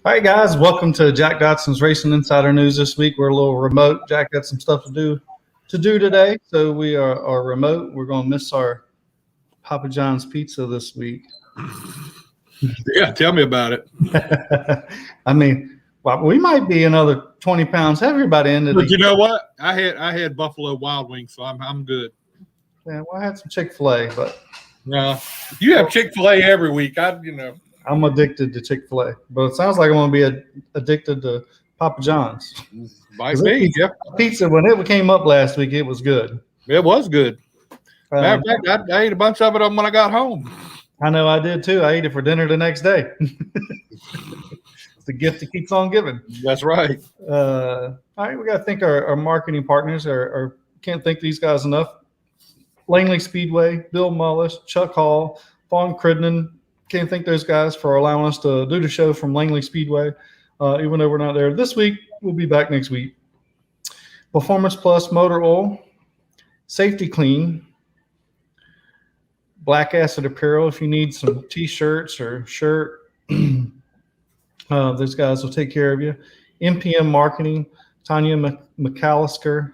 All right, guys, welcome to Jack Dodson's Racing Insider News this week. We're a little remote. Jack got some stuff to do today, so we are remote. We're going to miss our Papa John's pizza this week. Yeah, tell me about it. I mean, well, we might be another 20 pounds heavier by the end of the But you know what? I had Buffalo Wild Wings, so I'm good. Yeah, well, I had some Chick-fil-A, but You have Chick-fil-A every week. I'm addicted to Chick-fil-A. But it sounds like I'm going to be addicted to Papa John's. Might be. Pizza, when it came up last week, it was good. It was good. Matter of fact, I ate a bunch of it when I got home. I know I did too. I ate it for dinner the next day. It's the gift that keeps on giving. That's right. All right, we got to thank our marketing partners. Can't thank these guys enough. Langley Speedway, Bill Mullis, Chuck Hall, Vaughn Cridden. Can't thank those guys for allowing us to do the show from Langley Speedway. Even though we're not there this week, we'll be back next week. Performance Plus Motor Oil, Safety Clean, Black Acid Apparel. If you need some T-shirts or shirt, those guys will take care of you. MPM Marketing, Tanya McAllister.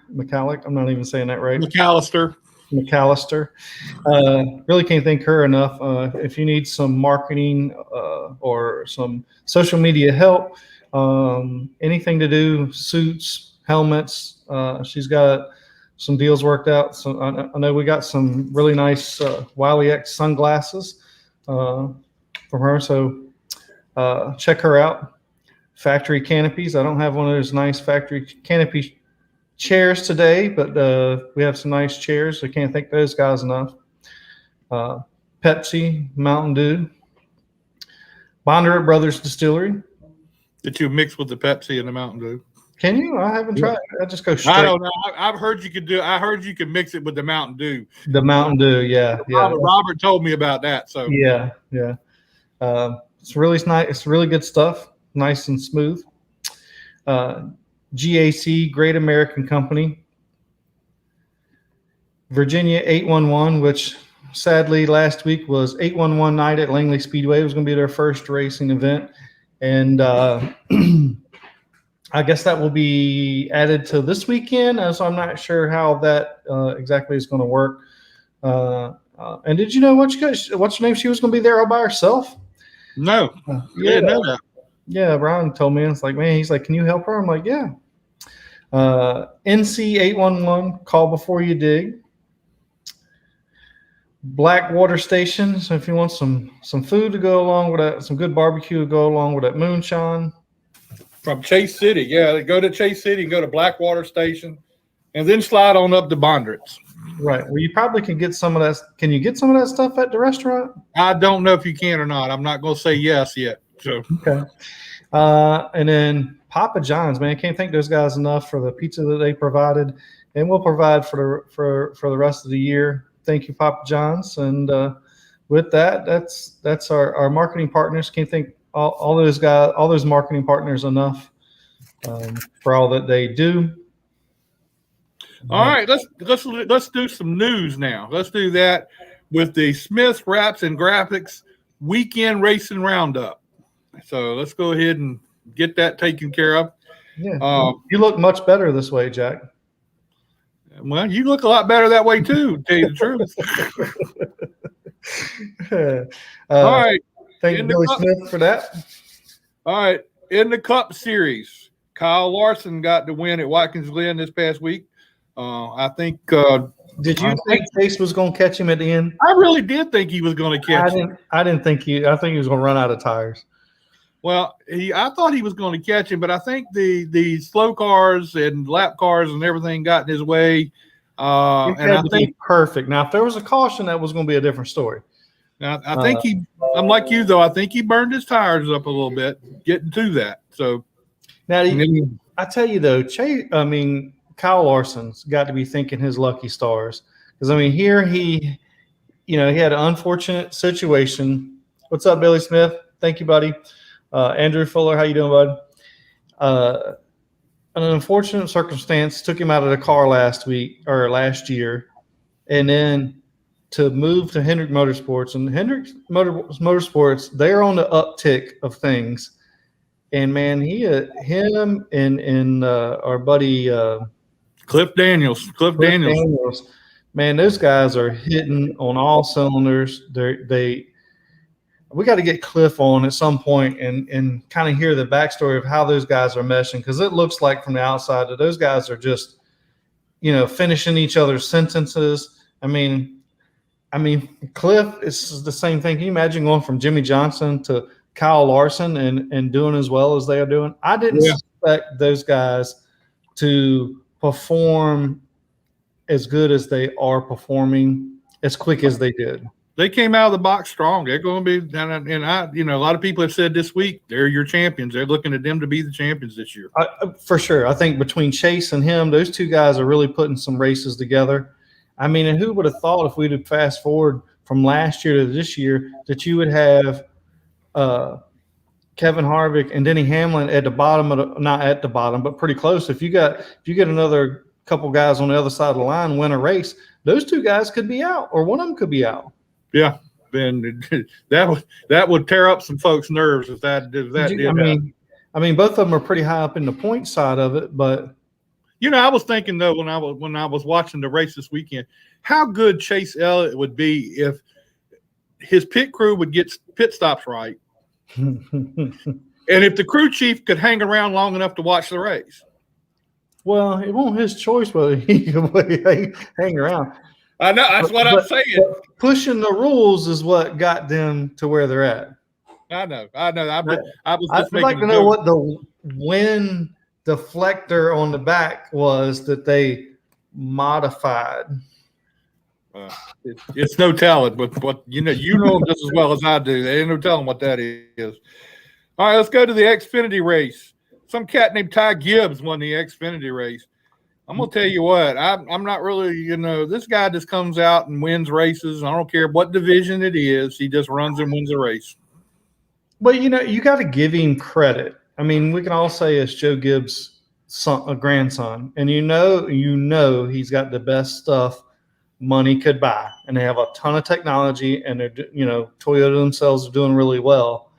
I'm not even saying that right. McAllister. Really can't thank her enough. If you need some marketing or some social media help, anything to do, suits, helmets, she's got some deals worked out. So I know we got some really nice Wiley X sunglasses from her. So check her out. Factory canopies. I don't have one of those nice factory canopy chairs today, but we have some nice chairs. I can't thank those guys enough. Pepsi, Mountain Dew, Bondurant Brothers Distillery. Did you mix with the Pepsi and the Mountain Dew? Can you? I haven't tried. I just go straight. I don't know. I've heard you could do. I heard you could mix it with the Mountain Dew. The Mountain Dew, yeah. Robert told me about that. So yeah. It's really nice. It's really good stuff. Nice and smooth. GAC, Great American Company. Virginia 811, which sadly last week was 811 night at Langley Speedway. It was going to be their first racing event. And I guess that will be added to this weekend. So I'm not sure how that exactly is going to work. And did you know what's your name? She was going to be there all by herself? No. Yeah, know that. Yeah, Brian told me. It's like, man, he's like, can you help her? I'm like, yeah. NC 811, call before you dig. Blackwater Station. So if you want some food to go along with that, some good barbecue to go along with that moonshine. From Chase City, yeah. Go to Chase City and go to Blackwater Station, and then slide on up to Bondurant's. Right. Well, you probably can get some of that. Can you get some of that stuff at the restaurant? I don't know if you can or not. I'm not going to say yes yet. So okay. And then Papa John's, man, I can't thank those guys enough for the pizza that they provided, and we'll provide for the rest of the year. Thank you, Papa John's. And with that, that's our marketing partners. Can't thank all those guys, all those marketing partners enough for all that they do. All right, let's do some news now. Let's do that with the Smith Wraps and Graphics Weekend Racing Roundup. So let's go ahead and get that taken care of. Yeah, you look much better this way, Jack. Well, you look a lot better that way too, to tell you the truth. All right. Thank you, Billy Smith, for that. All right. In the Cup Series, Kyle Larson got the win at Watkins Glen this past week. I think. Did you think Chase was going to catch him at the end? I really did think he was going to catch him. I didn't think I think he was going to run out of tires. Well, I thought he was going to catch him, but I think the slow cars and lap cars and everything got in his way. And I think perfect. Now, if there was a caution, that was going to be a different story. Now, I think I'm like you though. I think he burned his tires up a little bit getting to that. So now, I tell you though, Kyle Larson's got to be thanking his lucky stars, because here he had an unfortunate situation. What's up, Billy Smith? Thank you, buddy. Andrew Fuller, how you doing, bud? An unfortunate circumstance took him out of the car last year, and then to move to Hendrick Motorsports. And Hendrick Motorsports, they're on the uptick of things. And man, him and our buddy Cliff Daniels. Cliff Daniels, man, those guys are hitting on all cylinders. We got to get Cliff on at some point and kind of hear the backstory of how those guys are meshing, because it looks like from the outside that those guys are just, finishing each other's sentences. I mean, Cliff is the same thing. Can you imagine going from Jimmy Johnson to Kyle Larson and doing as well as they are doing? I didn't expect those guys to perform as good as they are performing as quick as they did. They came out of the box strong. They're going to be, and a lot of people have said this week they're your champions. They're looking at them to be the champions this year. For sure. I think between Chase and him, those two guys are really putting some races together. I mean, and who would have thought if we'd have fast forward from last year to this year that you would have Kevin Harvick and Denny Hamlin at the bottom not at the bottom, but pretty close. If you get another couple guys on the other side of the line win a race, those two guys could be out, or one of them could be out. Yeah, then that would tear up some folks' nerves if that did. I mean, both of them are pretty high up in the point side of it, but I was thinking though when I was watching the race this weekend, how good Chase Elliott would be if his pit crew would get pit stops right, and if the crew chief could hang around long enough to watch the race. Well, it won't his choice whether he can hang around. I know, that's what I'm saying. Pushing the rules is what got them to where they're at. I know. I'd like to know what the wind deflector on the back was that they modified. It's no telling, but what you know them just as well as I do. There ain't no telling what that is. All right, let's go to the Xfinity race. Some cat named Ty Gibbs won the Xfinity race. I'm going to tell you what, I'm not really, this guy just comes out and wins races. I don't care what division it is. He just runs and wins a race. But, you got to give him credit. I mean, we can all say it's Joe Gibbs' son, a grandson. And he's got the best stuff money could buy. And they have a ton of technology, and they're, Toyota themselves are doing really well.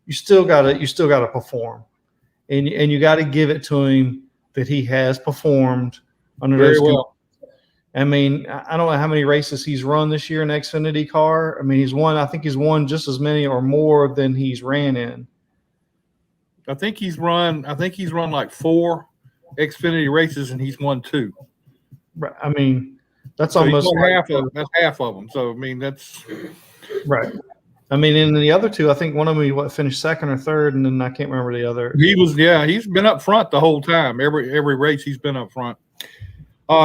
You still got to perform. And you got to give it to him that he has performed under those well. I mean, I don't know how many races he's run this year in Xfinity car. I mean, I think he's won just as many or more than he's ran in. I think he's run like 4 Xfinity races and he's won 2. I mean, that's so almost that's half of them. So I mean, that's right. I mean, in the other 2, I think one of them finished second or third, and then I can't remember the other. He's been up front the whole time. Every race he's been up front.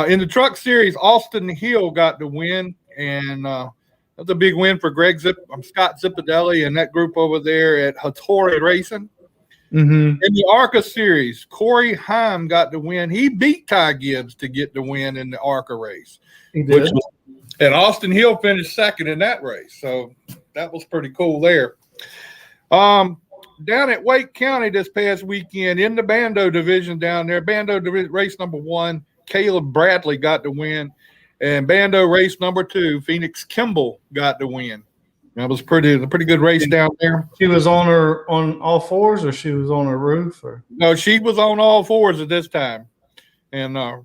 In the truck series, Austin Hill got the win, and that's a big win for Scott Zipadelli and that group over there at Hattori Racing. Mm-hmm. In the ARCA series, Corey Heim got the win. He beat Ty Gibbs to get the win in the ARCA race. He did. And Austin Hill finished second in that race. So that was pretty cool there. Down at Wake County this past weekend in the Bando division down there, Bando race number 1, Caleb Bradley got the win. And Bando race number 2, Phoenix Kimball got the win. That was a pretty good race down there. She was on all fours, or she was on a roof, or no? She was on all fours at this time, and I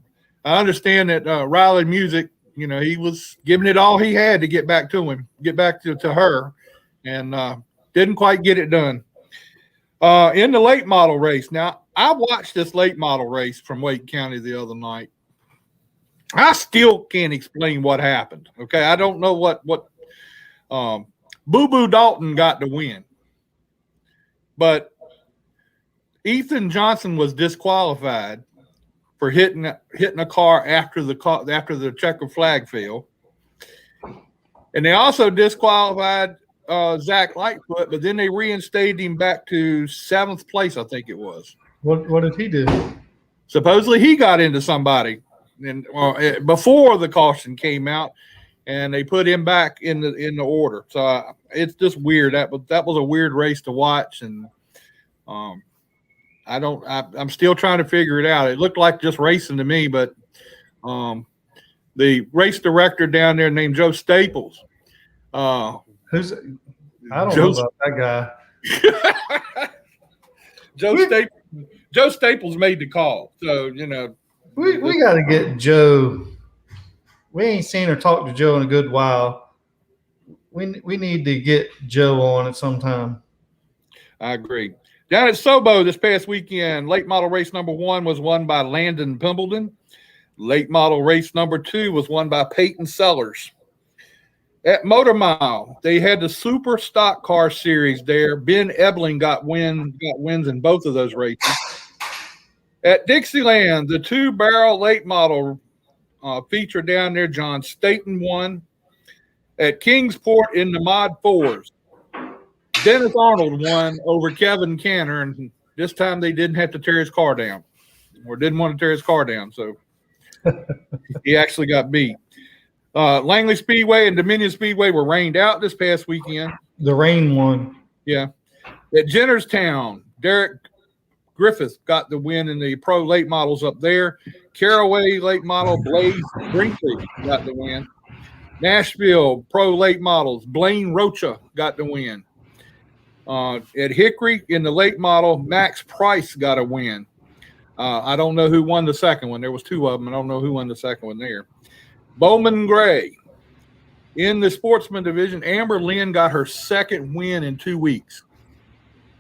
understand that Riley Music, he was giving it all he had to get back to her, and didn't quite get it done. In the late model race, now I watched this late model race from Wake County the other night. I still can't explain what happened. Okay, I don't know what. Boo Boo Dalton got the win, but Ethan Johnson was disqualified for hitting a car after the checker flag fell, and they also disqualified Zach Lightfoot, but then they reinstated him back to 7th place, I think it was. What did he do? Supposedly he got into somebody, and before the caution came out. And they put him back in the order. So it's just weird. That was a weird race to watch, and I'm still trying to figure it out. It looked like just racing to me, but the race director down there named Joe Staples. I don't know about that guy. Joe Staples made the call. So, we got to get Joe. We ain't seen or talked to Joe in a good while. We need to get Joe on at some time. I agree. Down at Sobo this past weekend, late model race number 1 was won by Landon Pimbledon. Late model race number 2 was won by Peyton Sellers. At Motor Mile, they had the Super Stock Car Series there. Ben Ebling got wins in both of those races. At Dixieland, the 2-barrel late model feature down there, John Staten won. At Kingsport in the Mod 4s, Dennis Arnold won over Kevin Canter, and this time they didn't have to tear his car down, or didn't want to tear his car down, so he actually got beat. Langley Speedway and Dominion Speedway were rained out this past weekend. The rain won. Yeah. At Jennerstown, Derek Griffith got the win in the pro late models up there. Caraway late model, Blaze Brinkley got the win. Nashville pro late models, Blaine Rocha got the win. At Hickory in the late model, Max Price got a win. I don't know who won the second one. There was 2 of them. I don't know who won the second one there. Bowman Gray in the sportsman division, Amber Lynn got her second win in 2 weeks,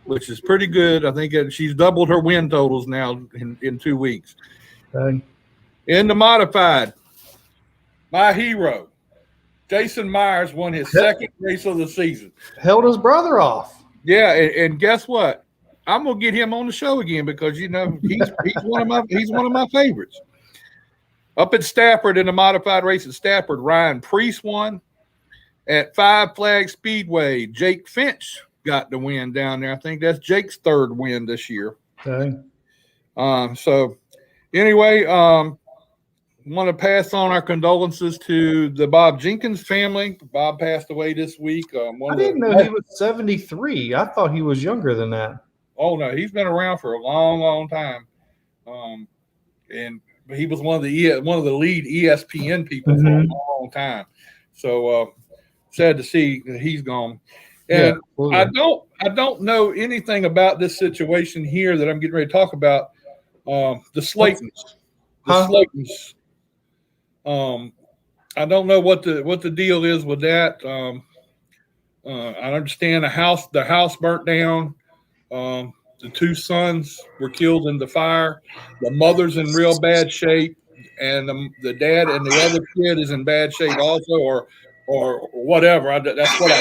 which is pretty good. I think she's doubled her win totals now in 2 weeks. Okay. In the modified, my hero, Jason Myers, won his second race of the season. Held his brother off. Yeah, and guess what? I'm gonna get him on the show again because he's one of my favorites. Up at Stafford in the modified race at Stafford, Ryan Priest won. At Five Flag Speedway, Jake Finch got the win down there. I think that's Jake's 3rd win this year. Okay. So anyway, want to pass on our condolences to the Bob Jenkins family. Bob passed away this week. I didn't know he was 73. I thought he was younger than that. Oh no, he's been around for a long, long time. And he was one of the lead ESPN people for a long time. So sad to see that he's gone. And yeah, I don't know anything about this situation here that I'm getting ready to talk about. The Slaytons. Slaytons. I don't know what the deal is with that. I understand the house burnt down. The 2 sons were killed in the fire. The mother's in real bad shape, and the dad and the other kid is in bad shape also, or whatever. That's what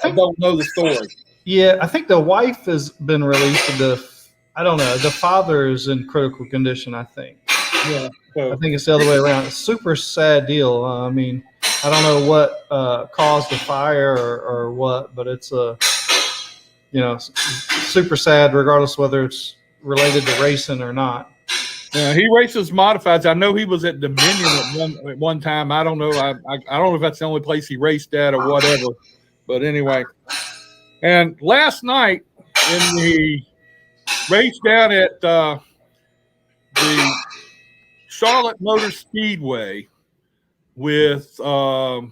I don't know the story. Yeah, I think the wife has been released. I don't know. The father is in critical condition, I think. Yeah. So, I think it's the other way around. It's a super sad deal. I mean, I don't know what caused the fire or what, but it's super sad regardless whether it's related to racing or not. Yeah, he races modifieds. I know he was at Dominion at one time. I don't know. I don't know if that's the only place he raced at or whatever. But anyway. And last night in the race down at the Charlotte Motor Speedway with what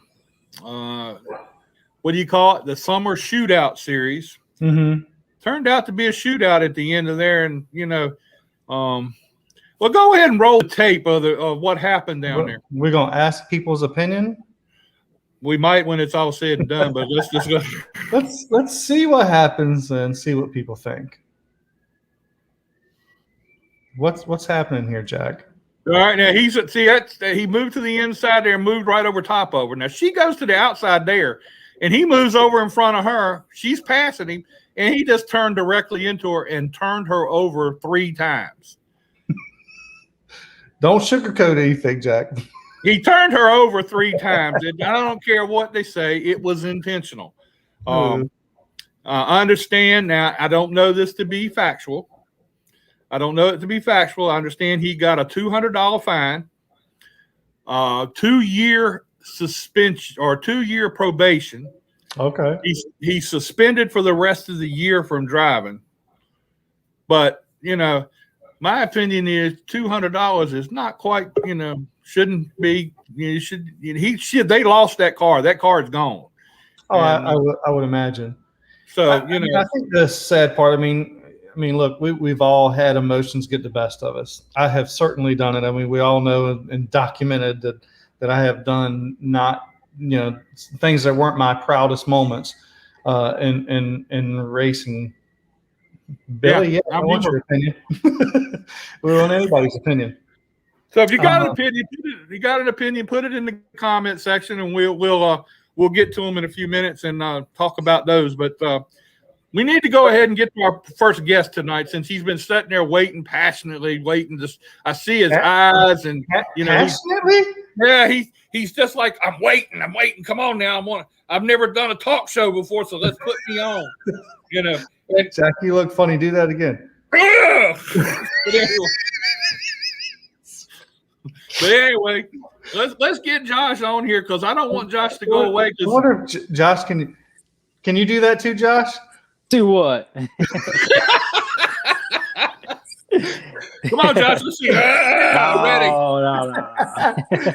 do you call it? The Summer Shootout Series. Mm-hmm. Turned out to be a shootout at the end of there, and well, go ahead and roll the tape of what happened down there. We're gonna ask people's opinion. We might when it's all said and done, but let's just go. Let's see what happens and see what people think. What's happening here, Jack? All right, now he moved to the inside there and moved right over top of her. Now she goes to the outside there, and he moves over in front of her. She's passing him, and he just turned directly into her and turned her over 3 times. Don't sugarcoat anything, Jack. He turned her over 3 times. And I don't care what they say. It was intentional. I understand. Now, I don't know this to be factual. I don't know it to be factual. I understand he got a $200 fine, 2-year suspension or 2-year probation. Okay. He's suspended for the rest of the year from driving. But, my opinion is $200 is not quite, shouldn't be. They lost that car. That car is gone. Oh, I would imagine. So, I think the sad part, I mean, look, we've all had emotions get the best of us. I have certainly done it. I mean, we all know and documented that I have done not, things that weren't my proudest moments in racing. Billy, yeah, I want your opinion. We want anybody's opinion. So if you got an opinion, put it in the comment section, and we'll get to them in a few minutes and talk about those. But we need to go ahead and get to our first guest tonight, since he's been sitting there waiting passionately, waiting. I see his eyes, and passionately. He's just like, I'm waiting. Come on now, I've never done a talk show before, so let's put me on. Jack, you look funny. Do that again. But anyway, let's get Josh on here, because I don't want Josh to go away. I wonder if Josh can you do that too, Josh? Do what? Come on, Josh. Let's see. Ready?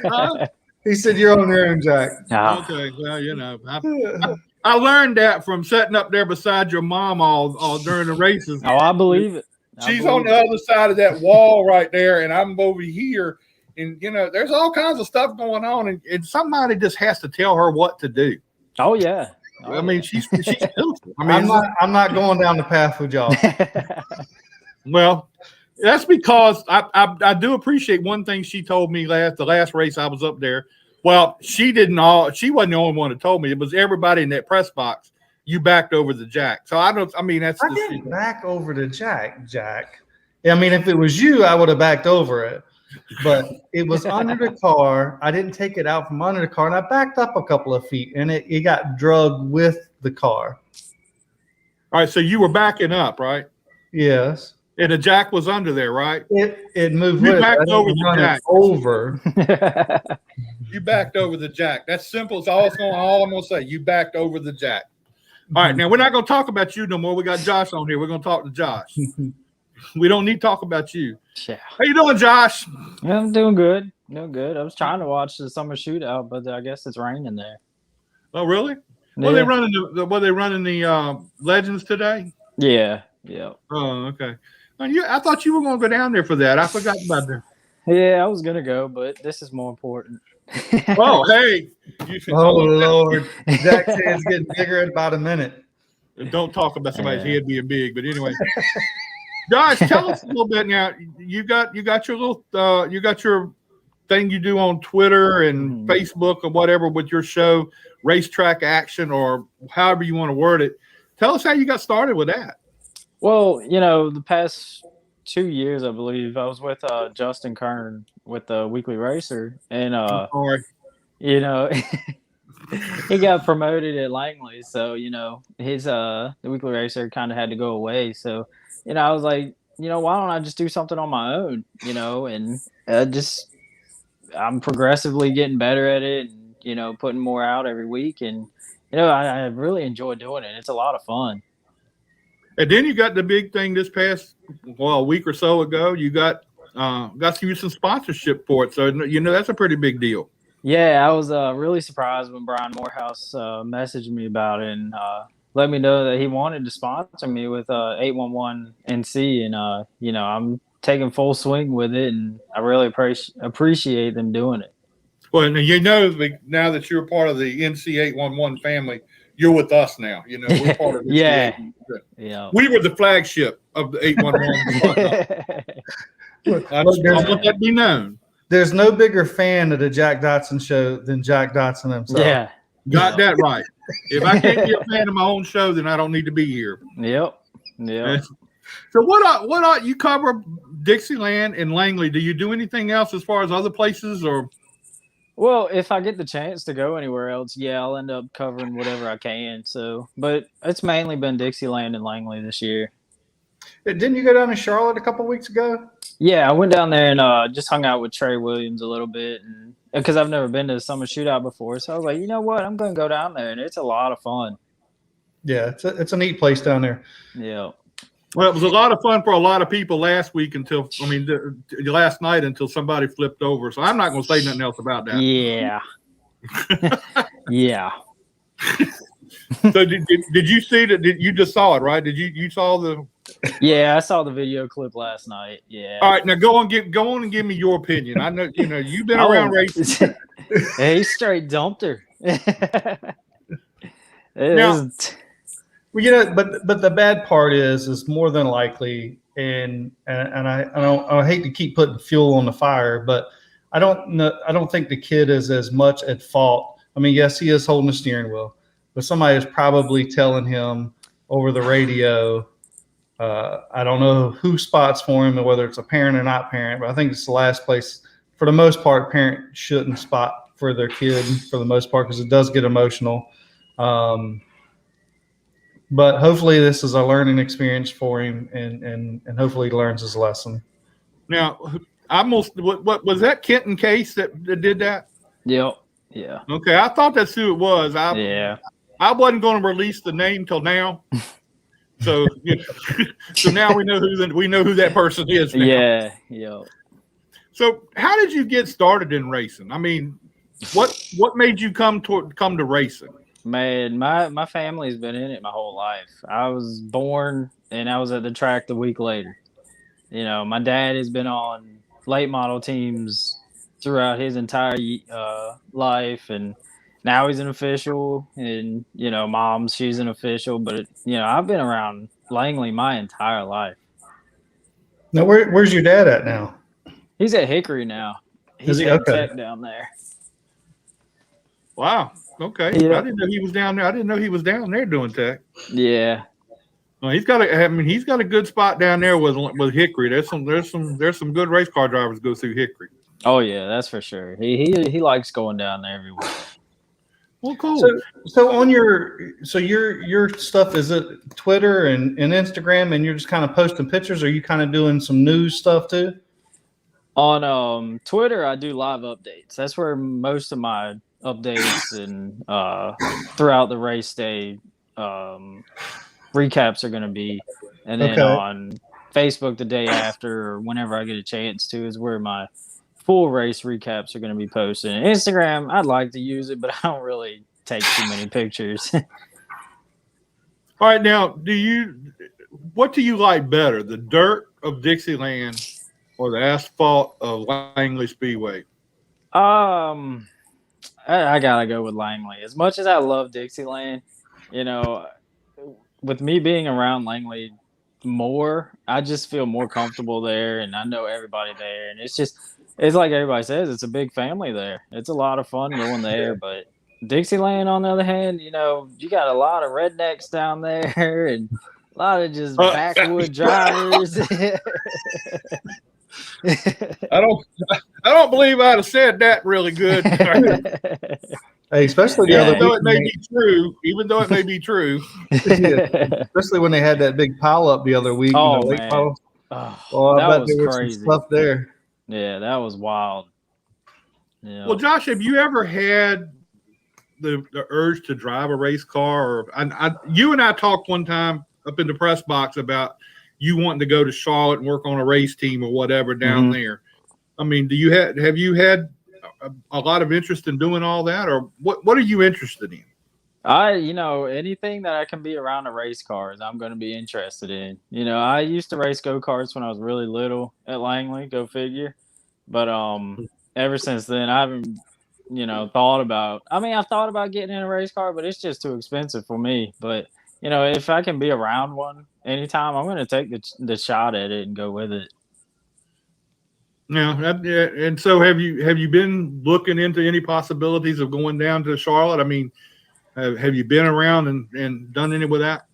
No. He said you're on your own, Jack. No. Okay. Well, I learned that from sitting up there beside your mom all during the races. Oh, I believe it. She's on the other side of that wall right there, and I'm over here. And, there's all kinds of stuff going on, and somebody just has to tell her what to do. Oh, yeah. I mean, she's beautiful. I'm not going down the path with y'all. Well, that's because I do appreciate one thing she told me the last race I was up there. Well, she wasn't the only one that told me. It was everybody in that press box. You backed over the jack. So I didn't back over the jack. I mean, if it was you, I would have backed over it. But it was under the car. I didn't take it out from under the car, and I backed up a couple of feet, and it got drugged with the car. All right, so you were backing up, right? Yes. And the jack was under there, right? It moved. You backed over the jack. Over. You backed over the jack. That's simple. It's all I'm going to say. You backed over the jack. All right, now we're not going to talk about you no more. We got Josh on here. We're going to talk to Josh. We don't need to talk about you. Yeah. How you doing, Josh? Yeah, I'm doing good. Doing good. I was trying to watch the summer shootout, but I guess it's raining there. Oh, really? Yeah. Were they running the Legends today? Yeah. Oh, okay. I thought you were going to go down there for that. I forgot about that. Yeah, I was gonna go, but this is more important. Oh, hey. Oh, Lord. Jack's head's getting bigger in about a minute. Don't talk about somebody's head being big, but anyway. Josh, tell us a little bit now. You got your thing you do on Twitter and Facebook or whatever with your show, Racetrack Action, or however you want to word it. Tell us how you got started with that. Well, the past 2 years, I believe, I was with Justin Kern with the Weekly Racer, and he got promoted at Langley, so his the Weekly Racer kind of had to go away. So I was like, why don't I just do something on my own? And I'm progressively getting better at it, and putting more out every week, and I really enjoy doing it. It's a lot of fun. And then you got the big thing this past a week or so ago. You got some sponsorship for it, so that's a pretty big deal. Yeah, I was really surprised when Brian Morehouse messaged me about it and let me know that he wanted to sponsor me with 811 NC, and I'm taking full swing with it, and I really appreciate them doing it. Well, and now that you're part of the NC 811 family, you're with us now. We're part of yeah. We were the flagship of the 811. I want that to be known. There's no bigger fan of the Jack Dodson show than Jack Dodson himself. Yeah. Got that right. If I can't be a fan of my own show, then I don't need to be here. Yep. So what you cover Dixieland and Langley? Do you do anything else as far as other places, or? Well, if I get the chance to go anywhere else, I'll end up covering whatever I can. So, but it's mainly been Dixieland and Langley this year. Didn't you go down to Charlotte a couple of weeks ago? Yeah, I went down there and just hung out with Trey Williams a little bit, and because I've never been to the summer shootout before, so I was like, you know what, I'm going to go down there, and it's a lot of fun. Yeah, it's a neat place down there. Yeah. Well, it was a lot of fun for a lot of people last night until somebody flipped over. So I'm not going to say nothing else about that. Yeah. Yeah. So did you see that? You just saw it, right? You saw the Yeah, I saw the video clip last night. Yeah. All right, now go on and give me your opinion. I know you've been around racing. He straight dumped her. Now, Well, but the bad part is more than likely, and I hate to keep putting fuel on the fire, but I don't think the kid is as much at fault. I mean, yes, he is holding the steering wheel, but somebody is probably telling him over the radio. I don't know who spots for him and whether it's a parent or not parent, but I think it's the last place. For the most part, parent shouldn't spot for their kid for the most part because it does get emotional. But hopefully this is a learning experience for him, and hopefully he learns his lesson. Now, what was that Kenton case that did that? Yep. Yeah. Okay, I thought that's who it was. I wasn't going to release the name till now. So, so now we know who that person is now. Yeah. Yeah. So, how did you get started in racing? I mean, what made you come to racing? Man, my family's been in it my whole life. I was born and I was at the track the week later. My dad has been on late model teams throughout his entire life, and now he's an official. And mom's, she's an official. But I've been around Langley my entire life. Now, where's your dad at now? He's at Hickory now. He's at Tech down there. Wow. Okay. I didn't know he was down there. I didn't know he was down there doing tech. Yeah. Well, he's got a good spot down there with Hickory. There's some good race car drivers go through Hickory. Oh yeah, that's for sure. He likes going down there every week. Well, cool. So on your stuff, is it Twitter and Instagram, and you're just kind of posting pictures? Or are you kind of doing some news stuff too? On Twitter, I do live updates. That's where most of my updates and throughout the race day recaps are going to be, and then on Facebook the day after or whenever I get a chance to is where my full race recaps are going to be posted. And Instagram, I'd like to use it, but I don't really take too many pictures. All right, now what do you like better, the dirt of Dixieland or the asphalt of Langley Speedway? I gotta go with Langley. As much as I love Dixieland, with me being around Langley more, I just feel more comfortable there, and I know everybody there, and it's like everybody says, it's a big family there. It's a lot of fun going there, but Dixieland, on the other hand, you got a lot of rednecks down there and a lot of just backwood drivers. I don't believe I'd have said that really good. Hey, especially even though it may be true. Especially when they had that big pile up the other week. Oh, man. That I bet was there was crazy. some stuff there. Yeah, that was wild. Yeah. Well, Josh, have you ever had the urge to drive a race car? You and I talked one time up in the press box about you wanting to go to Charlotte and work on a race team or whatever down there. I mean, have you had a lot of interest in doing all that, or what are you interested in? Anything that I can be around the race cars, I'm going to be interested in. I used to race go-karts when I was really little at Langley, go figure. But ever since then, I haven't, thought about. I mean, I've thought about getting in a race car, but it's just too expensive for me. But if I can be around one anytime, I'm going to take the shot at it and go with it. Yeah, and so have you been looking into any possibilities of going down to Charlotte? I mean, have you been around and done any with that?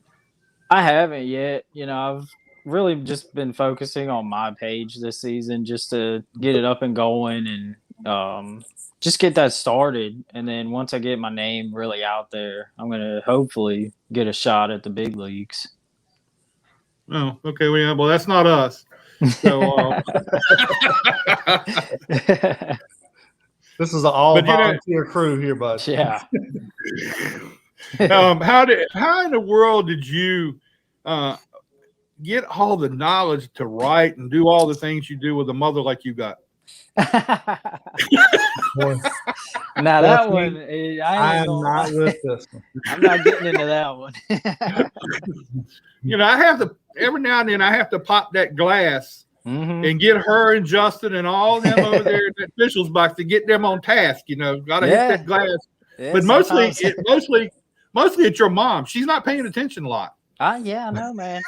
I haven't yet. I've really just been focusing on my page this season just to get it up and going and just get that started. And then once I get my name really out there, I'm going to hopefully get a shot at the big leagues. Oh, okay. Well, that's not us. So this is an all volunteer crew here, bud. Yeah. How in the world did you get all the knowledge to write and do all the things you do with a mother like you got? Boy, Now that Stephanie, one, I am not with this one. I'm not getting into that one. You know, I have to every now and then I have to pop that glass and get her and Justin and all them over there in that officials box to get them on task. You know, gotta hit that glass. Yeah, But mostly it's your mom. She's not paying attention a lot. Yeah, I know, man.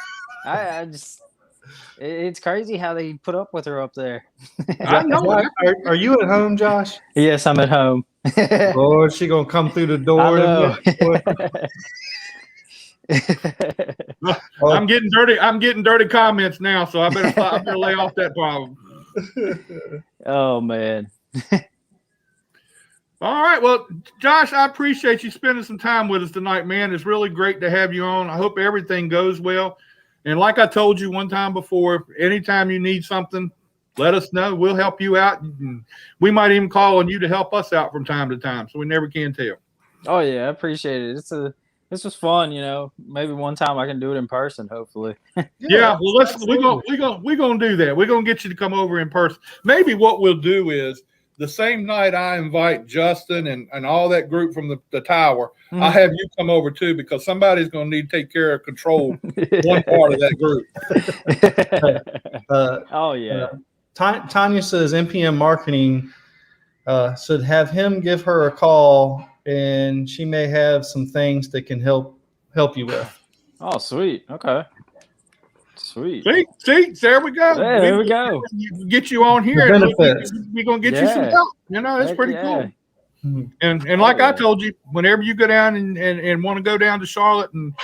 I just it's crazy how they put up with her up there. I know. Are you at home, Josh? Yes, I'm at home. Or is she gonna come through the I door? know. I'm getting dirty. I'm getting dirty comments now, so I better lay off that problem. Oh man. All right. Well, Josh, I appreciate you spending some time with us tonight, man. It's really great to have you on. I hope everything goes well. And like I told you one time before, anytime you need something, let us know. We'll help you out. We might even call on you to help us out from time to time, so we never can tell. Oh yeah, I appreciate it. This was fun, you know. Maybe one time I can do it in person, hopefully. Yeah, well, we're gonna do that. We're gonna get you to come over in person. Maybe what we'll do is the same night I invite Justin and all that group from the tower, I'll have you come over too, because somebody's gonna need to take care of control one part of that group. Oh yeah. Tanya says NPM Marketing should have him give her a call, and she may have some things that can help you with. Oh, sweet. Okay. Sweet. See, there we go. Yeah, there we go. Get you on here, and we're gonna get you some help. You know, that's pretty cool. And like I told you, whenever you go down and want to go down to Charlotte and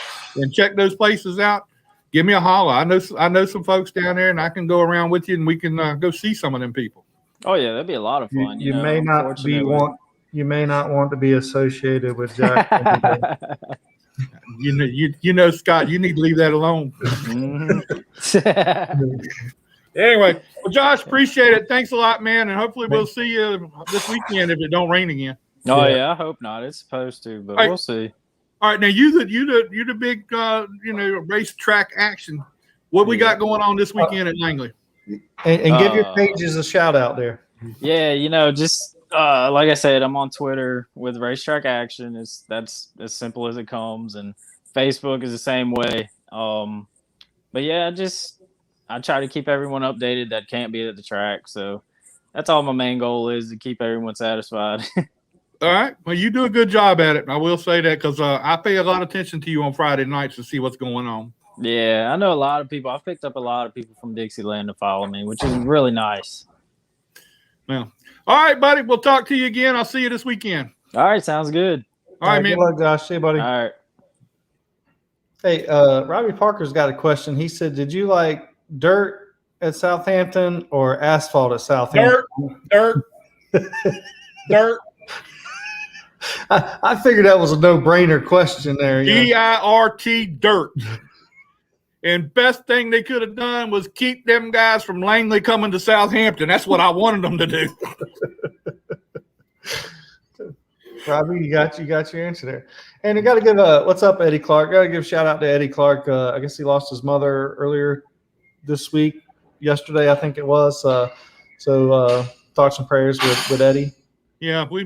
check those places out, give me a holler. I know some folks down there, and I can go around with you, and we can go see some of them people. Oh yeah, that'd be a lot of fun. You may not want to be associated with Jack. You know, Scott, you need to leave that alone. Anyway, well, Josh, appreciate it. Thanks a lot, man, and hopefully we'll see you this weekend if it don't rain again. Oh yeah, I hope not. It's supposed to, but we'll see. All right, now you the big racetrack action. What we got going on this weekend at Langley? And give your pages a shout out there. Yeah, you know, just like I said, I'm on Twitter with Racetrack Action. That's as simple as it comes, and Facebook is the same way. But yeah, I try to keep everyone updated that can't be at the track. So that's all my main goal is, to keep everyone satisfied. All right. Well, you do a good job at it. I will say that, because I pay a lot of attention to you on Friday nights to see what's going on. Yeah, I know a lot of people. I've picked up a lot of people from Dixieland to follow me, which is really nice. Well, all right, buddy. We'll talk to you again. I'll see you this weekend. All right, sounds good. All right, man. Good luck, Josh. See you, buddy. All right. Hey, Robbie Parker's got a question. He said, "Did you like dirt at Southampton or asphalt at Southampton?" Dirt. I figured that was a no-brainer question there. DIRT, dirt. And best thing they could have done was keep them guys from Langley coming to Southampton. That's what I wanted them to do. Robbie, you got your answer there. And I got to give what's up, Eddie Clark. Got to give a shout out to Eddie Clark. I guess he lost his mother earlier this week, yesterday I think it was. So thoughts and prayers with Eddie. Yeah, we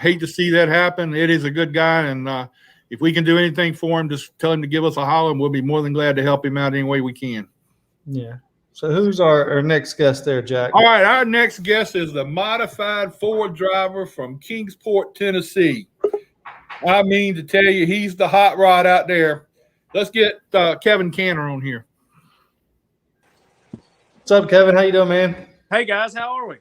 hate to see that happen. It is a good guy, and if we can do anything for him, just tell him to give us a holler, and we'll be more than glad to help him out any way we can. Yeah. So who's our next guest there, Jack? All right, our next guest is the modified Ford driver from Kingsport, Tennessee. I mean to tell you, he's the hot rod out there. Let's get Kevin Canter on here. What's up, Kevin? How you doing, man? Hey, guys. How are we?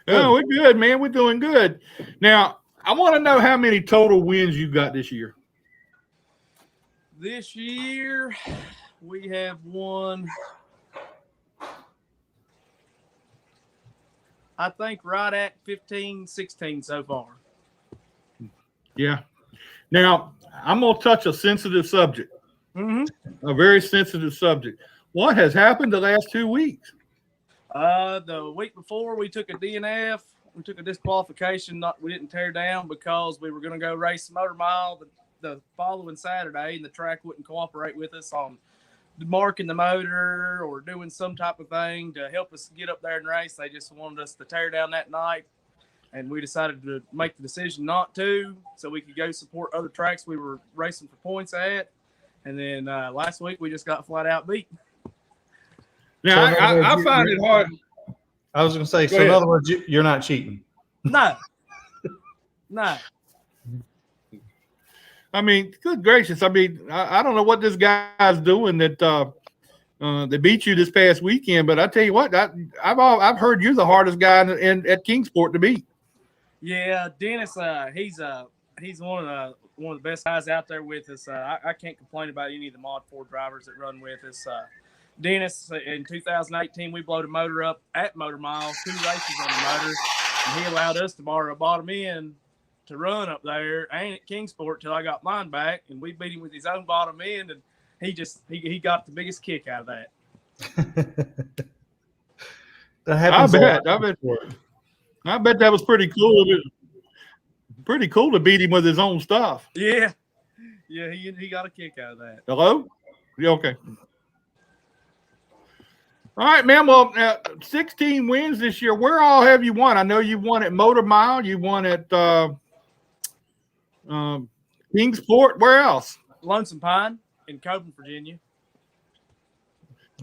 Oh, we're good, man. We're doing good. Now, I want to know how many total wins you got this year. This year, we have won, I think, right at 15, 16 so far. Yeah. Now, I'm going to touch a sensitive subject, a very sensitive subject. What has happened the last 2 weeks? The week before, we took a DNF. We took a disqualification. We didn't tear down because we were going to go race Motor Mile the following Saturday, and the track wouldn't cooperate with us on marking the motor or doing some type of thing to help us get up there and race. They just wanted us to tear down that night. And we decided to make the decision not to, so we could go support other tracks we were racing for points at. And then last week we just got flat out beat. Now, I find it hard. I was going to say, Go so in ahead. other words, you're not cheating. No. I mean, good gracious. I mean, I don't know what this guy's doing that beat you this past weekend, but I tell you what, I've heard you're the hardest guy at Kingsport to beat. Yeah, Dennis, he's one of the best guys out there with us. I can't complain about any of the Mod 4 drivers that run with us. Dennis, in 2018, we blowed a motor up at Motor Mile, 2 races on the motor, and he allowed us to borrow a bottom end to run up there and at Kingsport till I got mine back, and we beat him with his own bottom end, and he got the biggest kick out of that. That happens. I bet that was pretty cool. Pretty cool to beat him with his own stuff. Yeah, he got a kick out of that. Hello? Yeah, okay. All right, man. Well, 16 wins this year. Where all have you won? I know you won at Motor Mile. You won at Kingsport. Where else? Lonesome Pine in Coburn, Virginia.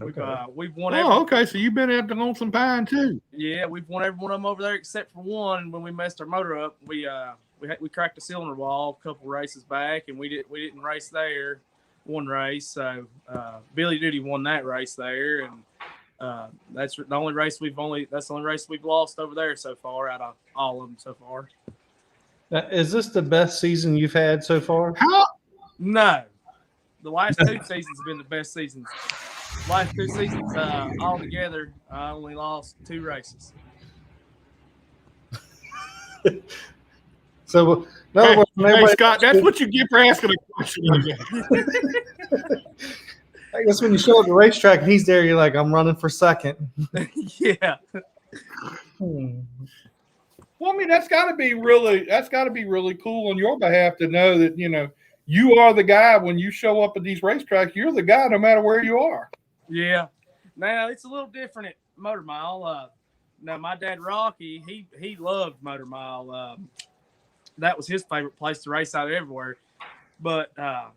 Okay. We've won. Okay. So you've been at the Lonesome Pine too. Yeah, we've won every one of them over there except for one. When we messed our motor up, we cracked a cylinder wall a couple races back, and we didn't race there. One race, so Billy Duty won that race there, and that's the only race we've lost over there so far out of all of them so far. Is this the best season you've had so far? No, the last 2 seasons have been the best seasons. Last 2 seasons all together, I only lost 2 races. So, hey, Scott, that's what you get for asking a question. I guess when you show up at the racetrack and he's there, you're like, I'm running for second. Yeah. Well, I mean, that's got to be really cool on your behalf to know that, you are the guy when you show up at these racetracks. You're the guy no matter where you are. Yeah. Now it's a little different at Motor Mile. Now my dad Rocky, he loved Motor Mile. That was his favorite place to race out everywhere. But I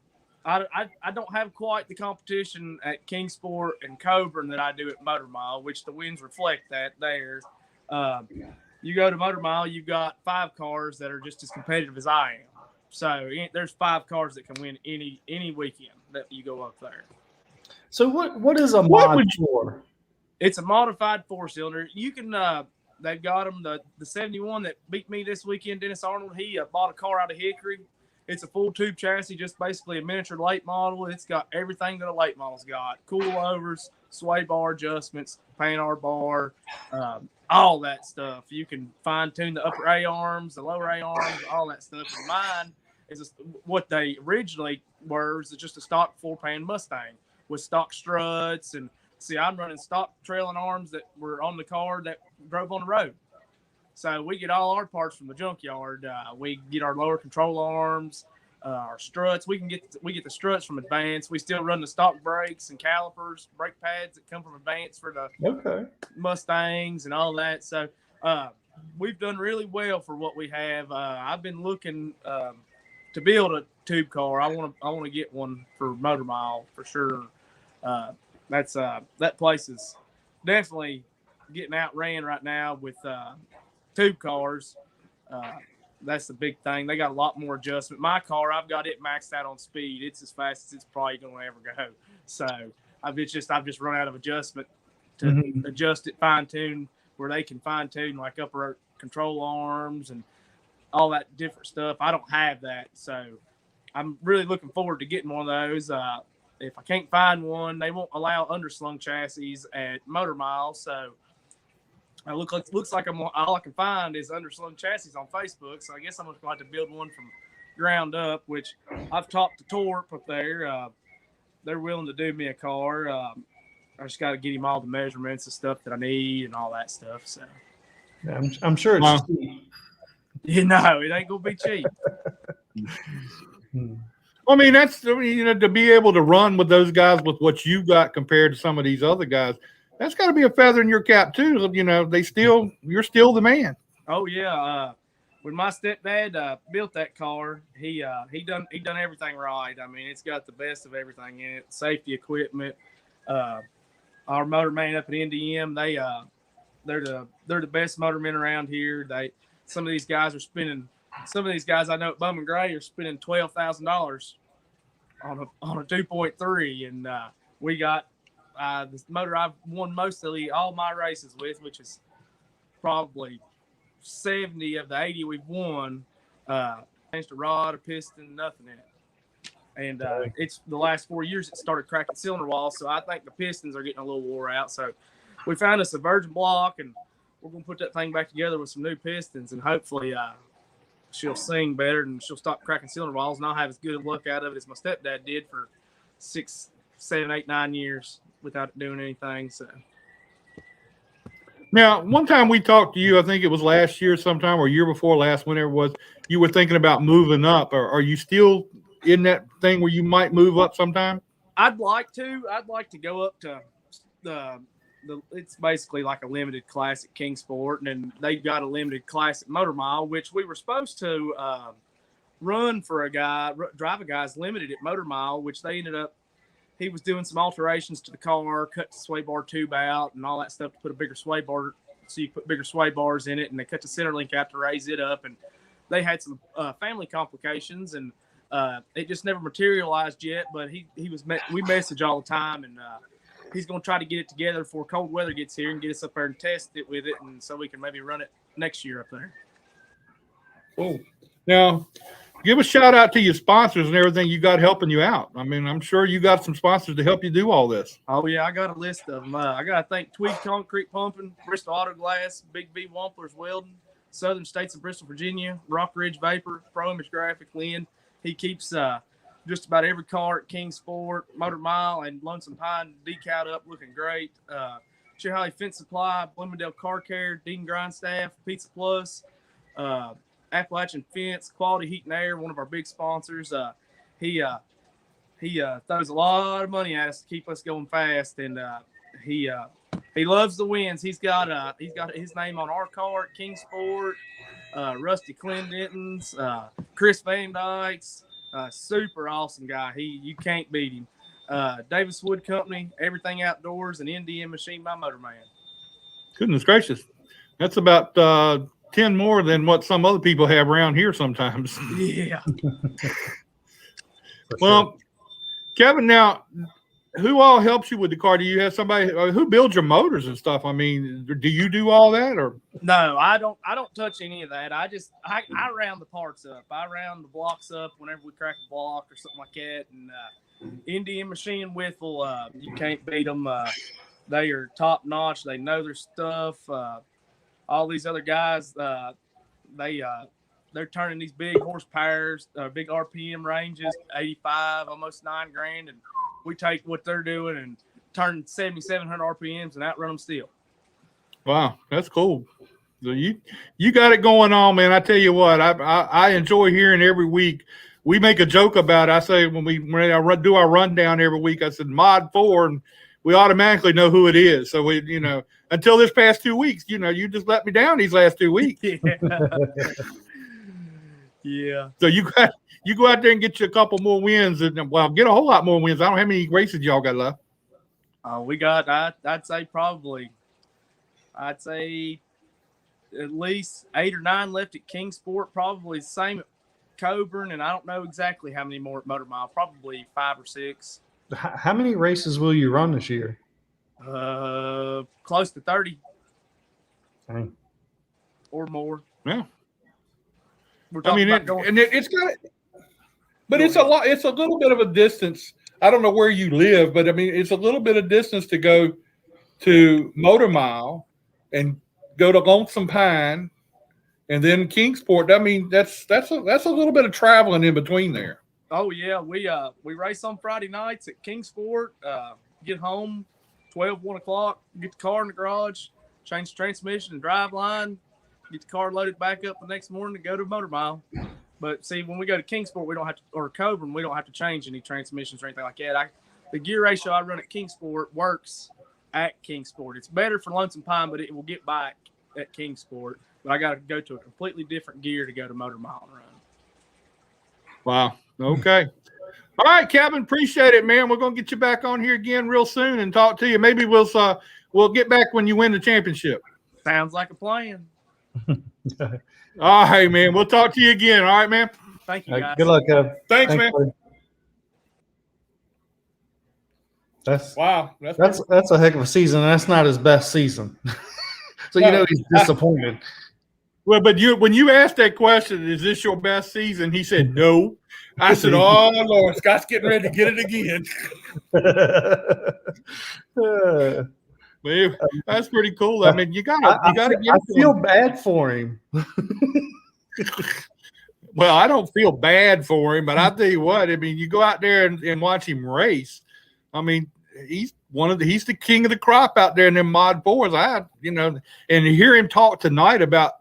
don't have quite the competition at Kingsport and Coburn that I do at Motor Mile, which the wins reflect that there. You go to Motor Mile, you've got 5 cars that are just as competitive as I am. So there's 5 cars that can win any weekend that you go up there. So what is a Mod 4? It's a modified 4-cylinder. You can they've got them the 71 that beat me this weekend. Dennis Arnold. He bought a car out of Hickory. It's a full tube chassis, just basically a miniature late model. It's got everything that a late model's got: coilovers, sway bar adjustments, Panhard bar, all that stuff. You can fine tune the upper A arms, the lower A arms, all that stuff. And mine is what they originally were, is just a stock 4-pan Mustang with stock struts. And see, I'm running stock trailing arms that were on the car that drove on the road. So we get all our parts from the junkyard. We get our lower control arms, our struts. We get the struts from Advance. We still run the stock brakes and calipers, brake pads that come from Advance for the Mustangs and all that. So we've done really well for what we have. I've been looking to build a tube car. I want to get one for Motor Mile for sure. That place is definitely getting outran right now with tube cars. That's the big thing. They got a lot more adjustment. My car, I've got it maxed out on speed. It's as fast as it's probably going to ever go. So I've just run out of adjustment to adjust it, fine tune where they can fine tune like upper control arms and all that different stuff. I don't have that, so I'm really looking forward to getting one of those. If I can't find one, they won't allow underslung chassis at Motor Mile, so it looks like all I can find is underslung chassis on Facebook. So I guess I'm going to have to build one from ground up, which I've talked to Torp up there. They're willing to do me a car. I just got to get him all the measurements and stuff that I need and all that stuff. So yeah, I'm sure it's cheap. It ain't going to be cheap. I mean, to be able to run with those guys with what you got compared to some of these other guys, that's got to be a feather in your cap too. You're still the man. Oh yeah. When my stepdad built that car, he done everything right. I mean, it's got the best of everything in it. Safety equipment. Our motor man up at NDM, they're the best motormen around here. Some of these guys I know at Bowman Gray are spending $12,000 on a 2.3, and we got this motor I've won mostly all my races with, which is probably 70 of the 80 we've won. Changed a rod, a piston, nothing in it. And it's the last 4 years it started cracking cylinder walls, so I think the pistons are getting a little wore out. So we found us a virgin block, and we're going to put that thing back together with some new pistons, and hopefully she'll sing better and she'll stop cracking cylinder walls, and I'll have as good a look out of it as my stepdad did for 6, 7, 8, 9 years without doing anything. So now, one time we talked to you, I think it was last year sometime or year before last, whenever it was, you were thinking about moving up. Are you still in that thing where you might move up sometime? I'd like to go up to it's basically like a limited class at Kingsport, and then they've got a limited class at Motor Mile, which we were supposed to drive a guy's limited at Motor Mile, which they ended up, he was doing some alterations to the car, cut the sway bar tube out and all that stuff to put a bigger sway bar, so you put bigger sway bars in it, and they cut the center link out to raise it up, and they had some family complications, and it just never materialized yet. But we message all the time, and he's going to try to get it together before cold weather gets here and get us up there and test it with it, and so we can maybe run it next year up there. Cool. Now, give a shout out to your sponsors and everything you got helping you out. I mean, I'm sure you got some sponsors to help you do all this. Oh yeah, I got a list of them. I got to thank Tweed Concrete Pumping, Bristol Auto Glass, Big V Wamplers Welding, Southern States of Bristol, Virginia, Rock Ridge Vapor, Pro Image Graphic, Lynn. He keeps just about every car at Kingsport, Motor Mile, and Lonesome Pine decaled up, looking great. Chihali Fence Supply, Bloomingdale Car Care, Dean Grindstaff, Pizza Plus, Appalachian Fence, Quality Heat and Air, one of our big sponsors. He throws a lot of money at us to keep us going fast, and he loves the wins. He's got his name on our car at Kingsport. Rusty Clenditons, Chris Van Dykes, super awesome guy. You can't beat him. Davis Wood Company, Everything Outdoors, and NDM Machine by Motorman. Goodness gracious. That's about 10 more than what some other people have around here sometimes. Yeah. Well, Kevin, now, who all helps you with the car? Do you have somebody who builds your motors and stuff? I mean, do you do all that, or? No, I don't touch any of that. I round the parts up. I round the blocks up whenever we crack a block or something like that. And Indian Machine Whiffle, you can't beat them. They are top notch. They know their stuff. All these other guys, they're turning these big horsepowers, big RPM ranges, 85, almost $9,000, and we take what they're doing and turn 7,700 RPMs and outrun them still. Wow, that's cool. So you got it going on, man. I tell you what, I enjoy hearing every week. We make a joke about it. I say when I do our rundown every week, I said Mod 4, and we automatically know who it is. So we, until this past 2 weeks, you just let me down these last 2 weeks. Yeah. So you go out there and get you a couple more wins, and get a whole lot more wins. I don't know how many races y'all got left. We got, I'd say at least 8 or 9 left at Kingsport, probably the same at Coburn, and I don't know exactly how many more at Motor Mile, probably 5 or 6. How many races will you run this year? Close to 30. Dang. Or more. Yeah. It's got it. But it's a lot. It's a little bit of a distance. I don't know where you live, but it's a little bit of distance to go to Motor Mile and go to Lonesome Pine, and then Kingsport. That's a little bit of traveling in between there. Oh yeah, we race on Friday nights at Kingsport. Get home 1 o'clock. Get the car in the garage, change the transmission and drive line. Get the car loaded back up the next morning to go to Motor Mile. But see, when we go to Kingsport, we don't have to, or Coburn, we don't have to change any transmissions or anything like that. The gear ratio I run at Kingsport works at Kingsport. It's better for Lonesome Pine, but it will get by at Kingsport. But I got to go to a completely different gear to go to Motor Mile and run. Wow. Okay. All right, Kevin. Appreciate it, man. We're gonna get you back on here again real soon and talk to you. Maybe we'll get back when you win the championship. Sounds like a plan. All right, man. We'll talk to you again. All right, man. Thank you, guys. Good luck, Kev. Thanks, man. buddy. Wow. That's a heck of a season. That's not his best season. So you know he's disappointed. Well, but when you asked that question, is this your best season? He said no. I said, oh Lord, Scott's getting ready to get it again. Man, that's pretty cool. I mean, you gotta get. I feel bad for him. Well, I don't feel bad for him, but I tell you what, I mean, you go out there and watch him race. I mean, he's the king of the crop out there in them Mod 4s. And to hear him talk tonight about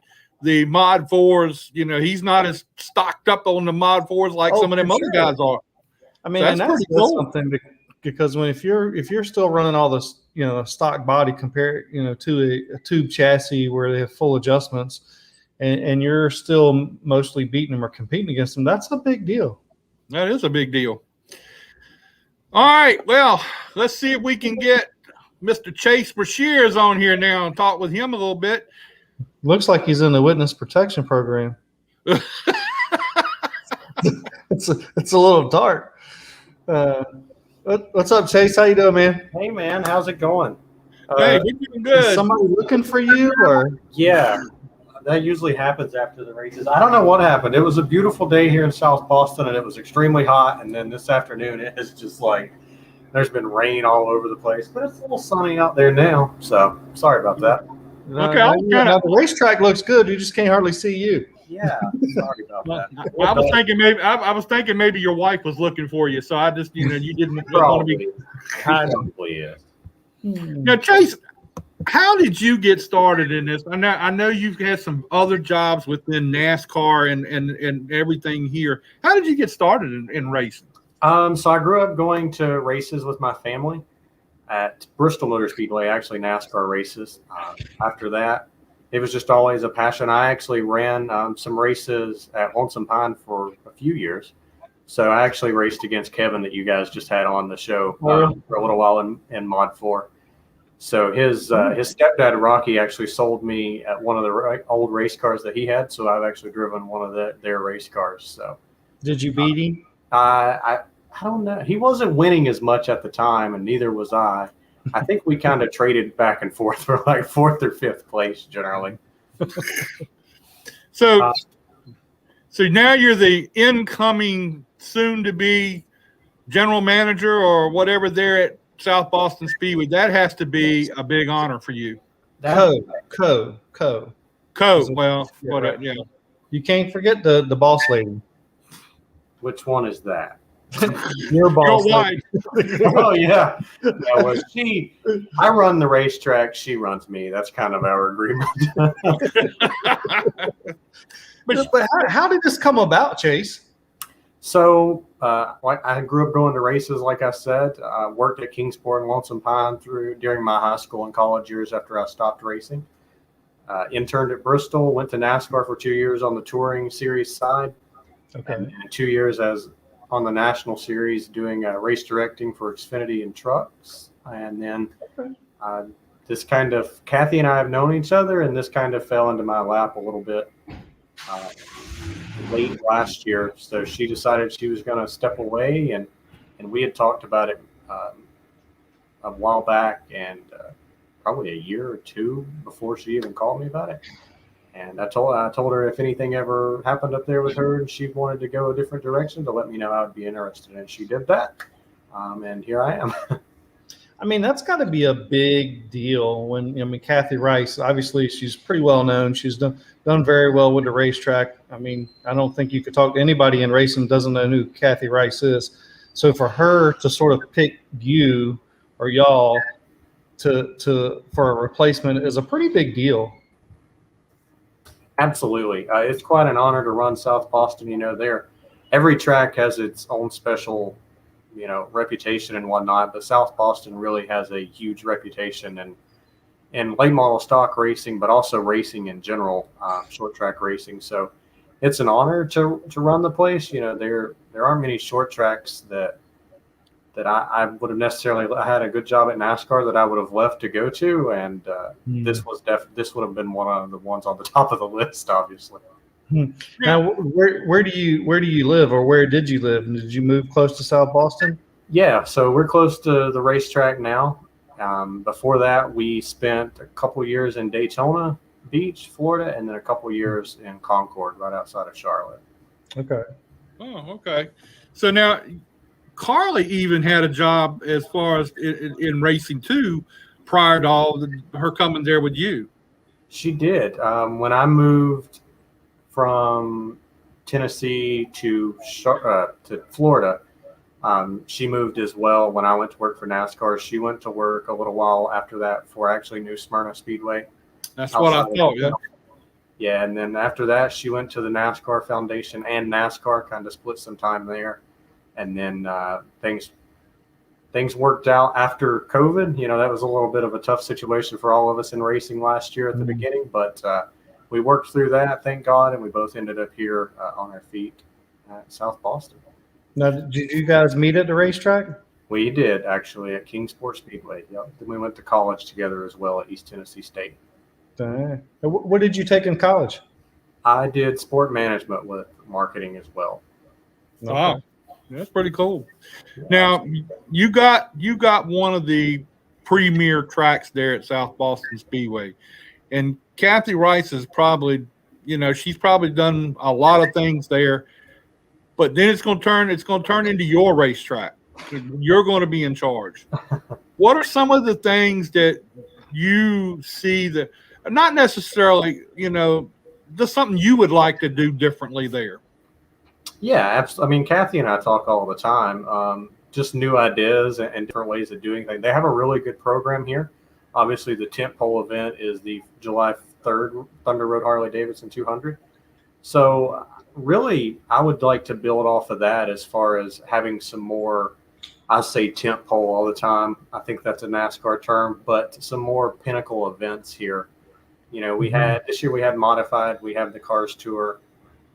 the Mod 4s, he's not as stocked up on the Mod 4s like some of them other guys are. I mean, So and that's cool. something because if you're still running all this, stock body compared, to a tube chassis where they have full adjustments, and you're still mostly beating them or competing against them, that's a big deal. That is a big deal. All right, well, let's see if we can get Mr. Chase Breshears on here now and talk with him a little bit. Looks like he's in the witness protection program. It's a little dark. What's up, Chase? How you doing, man? Hey, man, how's it going? Hey, we're doing good. Is somebody looking for you, or? Yeah, that usually happens after the races. I don't know what happened. It was a beautiful day here in South Boston, and it was extremely hot. And then this afternoon, it is just like there's been rain all over the place. But it's a little sunny out there now, so sorry about that. Okay, Now the racetrack looks good. You just can't hardly see you. Yeah, sorry about that. I was thinking maybe your wife was looking for you, so I just you didn't want to be. Probably is. Now, Chase, how did you get started in this? I know you've had some other jobs within NASCAR and everything here. How did you get started in racing? So I grew up going to races with my family at Bristol Motor Speedway, actually NASCAR races. After that, it was just always a passion. I actually ran some races at Lonesome Pine for a few years. So I actually raced against Kevin that you guys just had on the show for a little while in Mod 4. So his stepdad, Rocky, actually sold me at one of the old race cars that he had. So I've actually driven one of their race cars. So Did you beat him? I don't know. He wasn't winning as much at the time, and neither was I. I think we kind of traded back and forth for like 4th or 5th place generally. So now you're the incoming, soon-to-be general manager or whatever there at South Boston Speedway. That has to be a big honor for you. Co. Well, right. Yeah. You can't forget the boss lady. Which one is that? Your boss. Your wife. Oh yeah. Well, I run the racetrack. She runs me. That's kind of our agreement. But how did this come about, Chase? So I grew up going to races, like I said. I worked at Kingsport and Lonesome Pine during my high school and college years after I stopped racing. Interned at Bristol, went to NASCAR for 2 years on the touring series side. Okay. And 2 years as on the national series doing race directing for Xfinity and trucks. And then this kind of, Kathy and I have known each other, and this kind of fell into my lap a little bit late last year. So she decided she was going to step away, and we had talked about it a while back, and probably a year or two before she even called me about it. And I told her if anything ever happened up there with her and she wanted to go a different direction, to let me know I would be interested. And she did that. And here I am. I mean, that's got to be a big deal when, Kathy Rice, obviously she's pretty well known. She's done very well with the racetrack. I mean, I don't think you could talk to anybody in racing who doesn't know who Kathy Rice is. So for her to sort of pick you or y'all for a replacement is a pretty big deal. Absolutely. It's quite an honor to run South Boston. Every track has its own special, reputation and whatnot, but South Boston really has a huge reputation in late model stock racing, but also racing in general, short track racing. So it's an honor to run the place. There aren't many short tracks that I would have necessarily had a good job at NASCAR that I would have left to go to, and this would have been one of the ones on the top of the list, obviously. Now, where do you live, or where did you live? Did you move close to South Boston? Yeah, so we're close to the racetrack now. Before that, we spent a couple years in Daytona Beach, Florida, and then a couple years in Concord, right outside of Charlotte. Okay. Oh, okay. So now, Carly even had a job as far as in racing too, prior to her coming there with you. She did. When I moved from Tennessee to Florida, she moved as well. When I went to work for NASCAR, she went to work a little while after that before I actually knew Smyrna Speedway. That's what I thought. Yeah. Yeah, and then after that, she went to the NASCAR Foundation and NASCAR, kind of split some time there. And then things worked out after COVID. That was a little bit of a tough situation for all of us in racing last year at the beginning, but we worked through that, thank God, and we both ended up here on our feet at South Boston. Now, did you guys meet at the racetrack? We did, actually, at Kingsport Speedway. Yep. Then we went to college together as well at East Tennessee State. What did you take in college? I did sport management with marketing as well. Okay. Wow. That's pretty cool. Now, you got one of the premier tracks there at South Boston Speedway, and Kathy Rice is probably, she's probably done a lot of things there. But then it's going to turn into your racetrack. You're going to be in charge. What are some of the things that you see that not necessarily, just something you would like to do differently there? Yeah, absolutely. I mean, Kathy and I talk all the time, just new ideas and different ways of doing things. They have a really good program here. Obviously, the tentpole event is the July 3rd Thunder Road Harley-Davidson 200. So really, I would like to build off of that as far as having some more, I say tentpole all the time. I think that's a NASCAR term, but some more pinnacle events here. We had this year, we had modified, we have the Cars Tour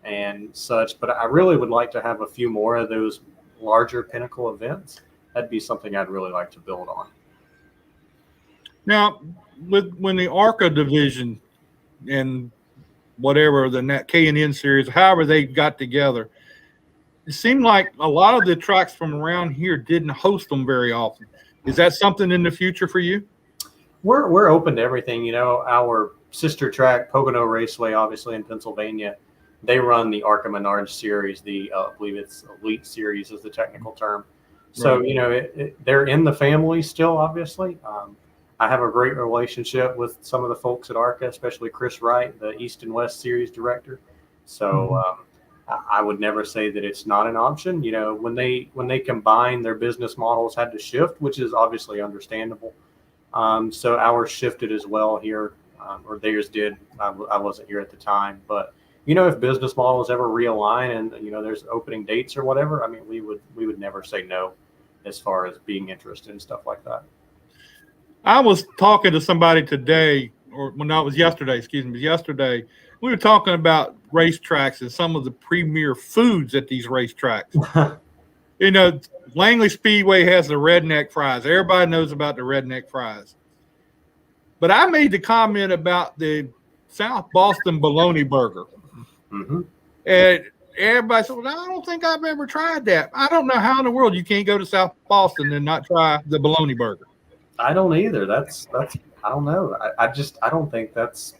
and such, but I really would like to have a few more of those larger pinnacle events. That'd be something I'd really like to build on. Now, when the ARCA division and whatever the K&N series, however they got together, it seemed like a lot of the tracks from around here didn't host them very often. Is that something in the future for you? We're open to everything. Our sister track, Pocono Raceway, obviously in Pennsylvania, they run the ARCA Menard series. I believe it's Elite Series is the technical term. So, right. They're in the family still, obviously. I have a great relationship with some of the folks at ARCA, especially Chris Wright, the East and West Series director. So I would never say that it's not an option. When they combine, their business models had to shift, which is obviously understandable. So ours shifted as well here, or theirs did. I wasn't here at the time, but if business models ever realign and there's opening dates or whatever, I mean, we would never say no as far as being interested in stuff like that. I was talking to somebody today, it was yesterday. Excuse me, yesterday. We were talking about racetracks and some of the premier foods at these racetracks. Langley Speedway has the redneck fries. Everybody knows about the redneck fries. But I made the comment about the South Boston bologna burger. Mm-hmm. And everybody said, well, I don't think I've ever tried that. I don't know how in the world you can't go to South Boston and not try the bologna burger. I don't either. That's I don't know. I don't think that's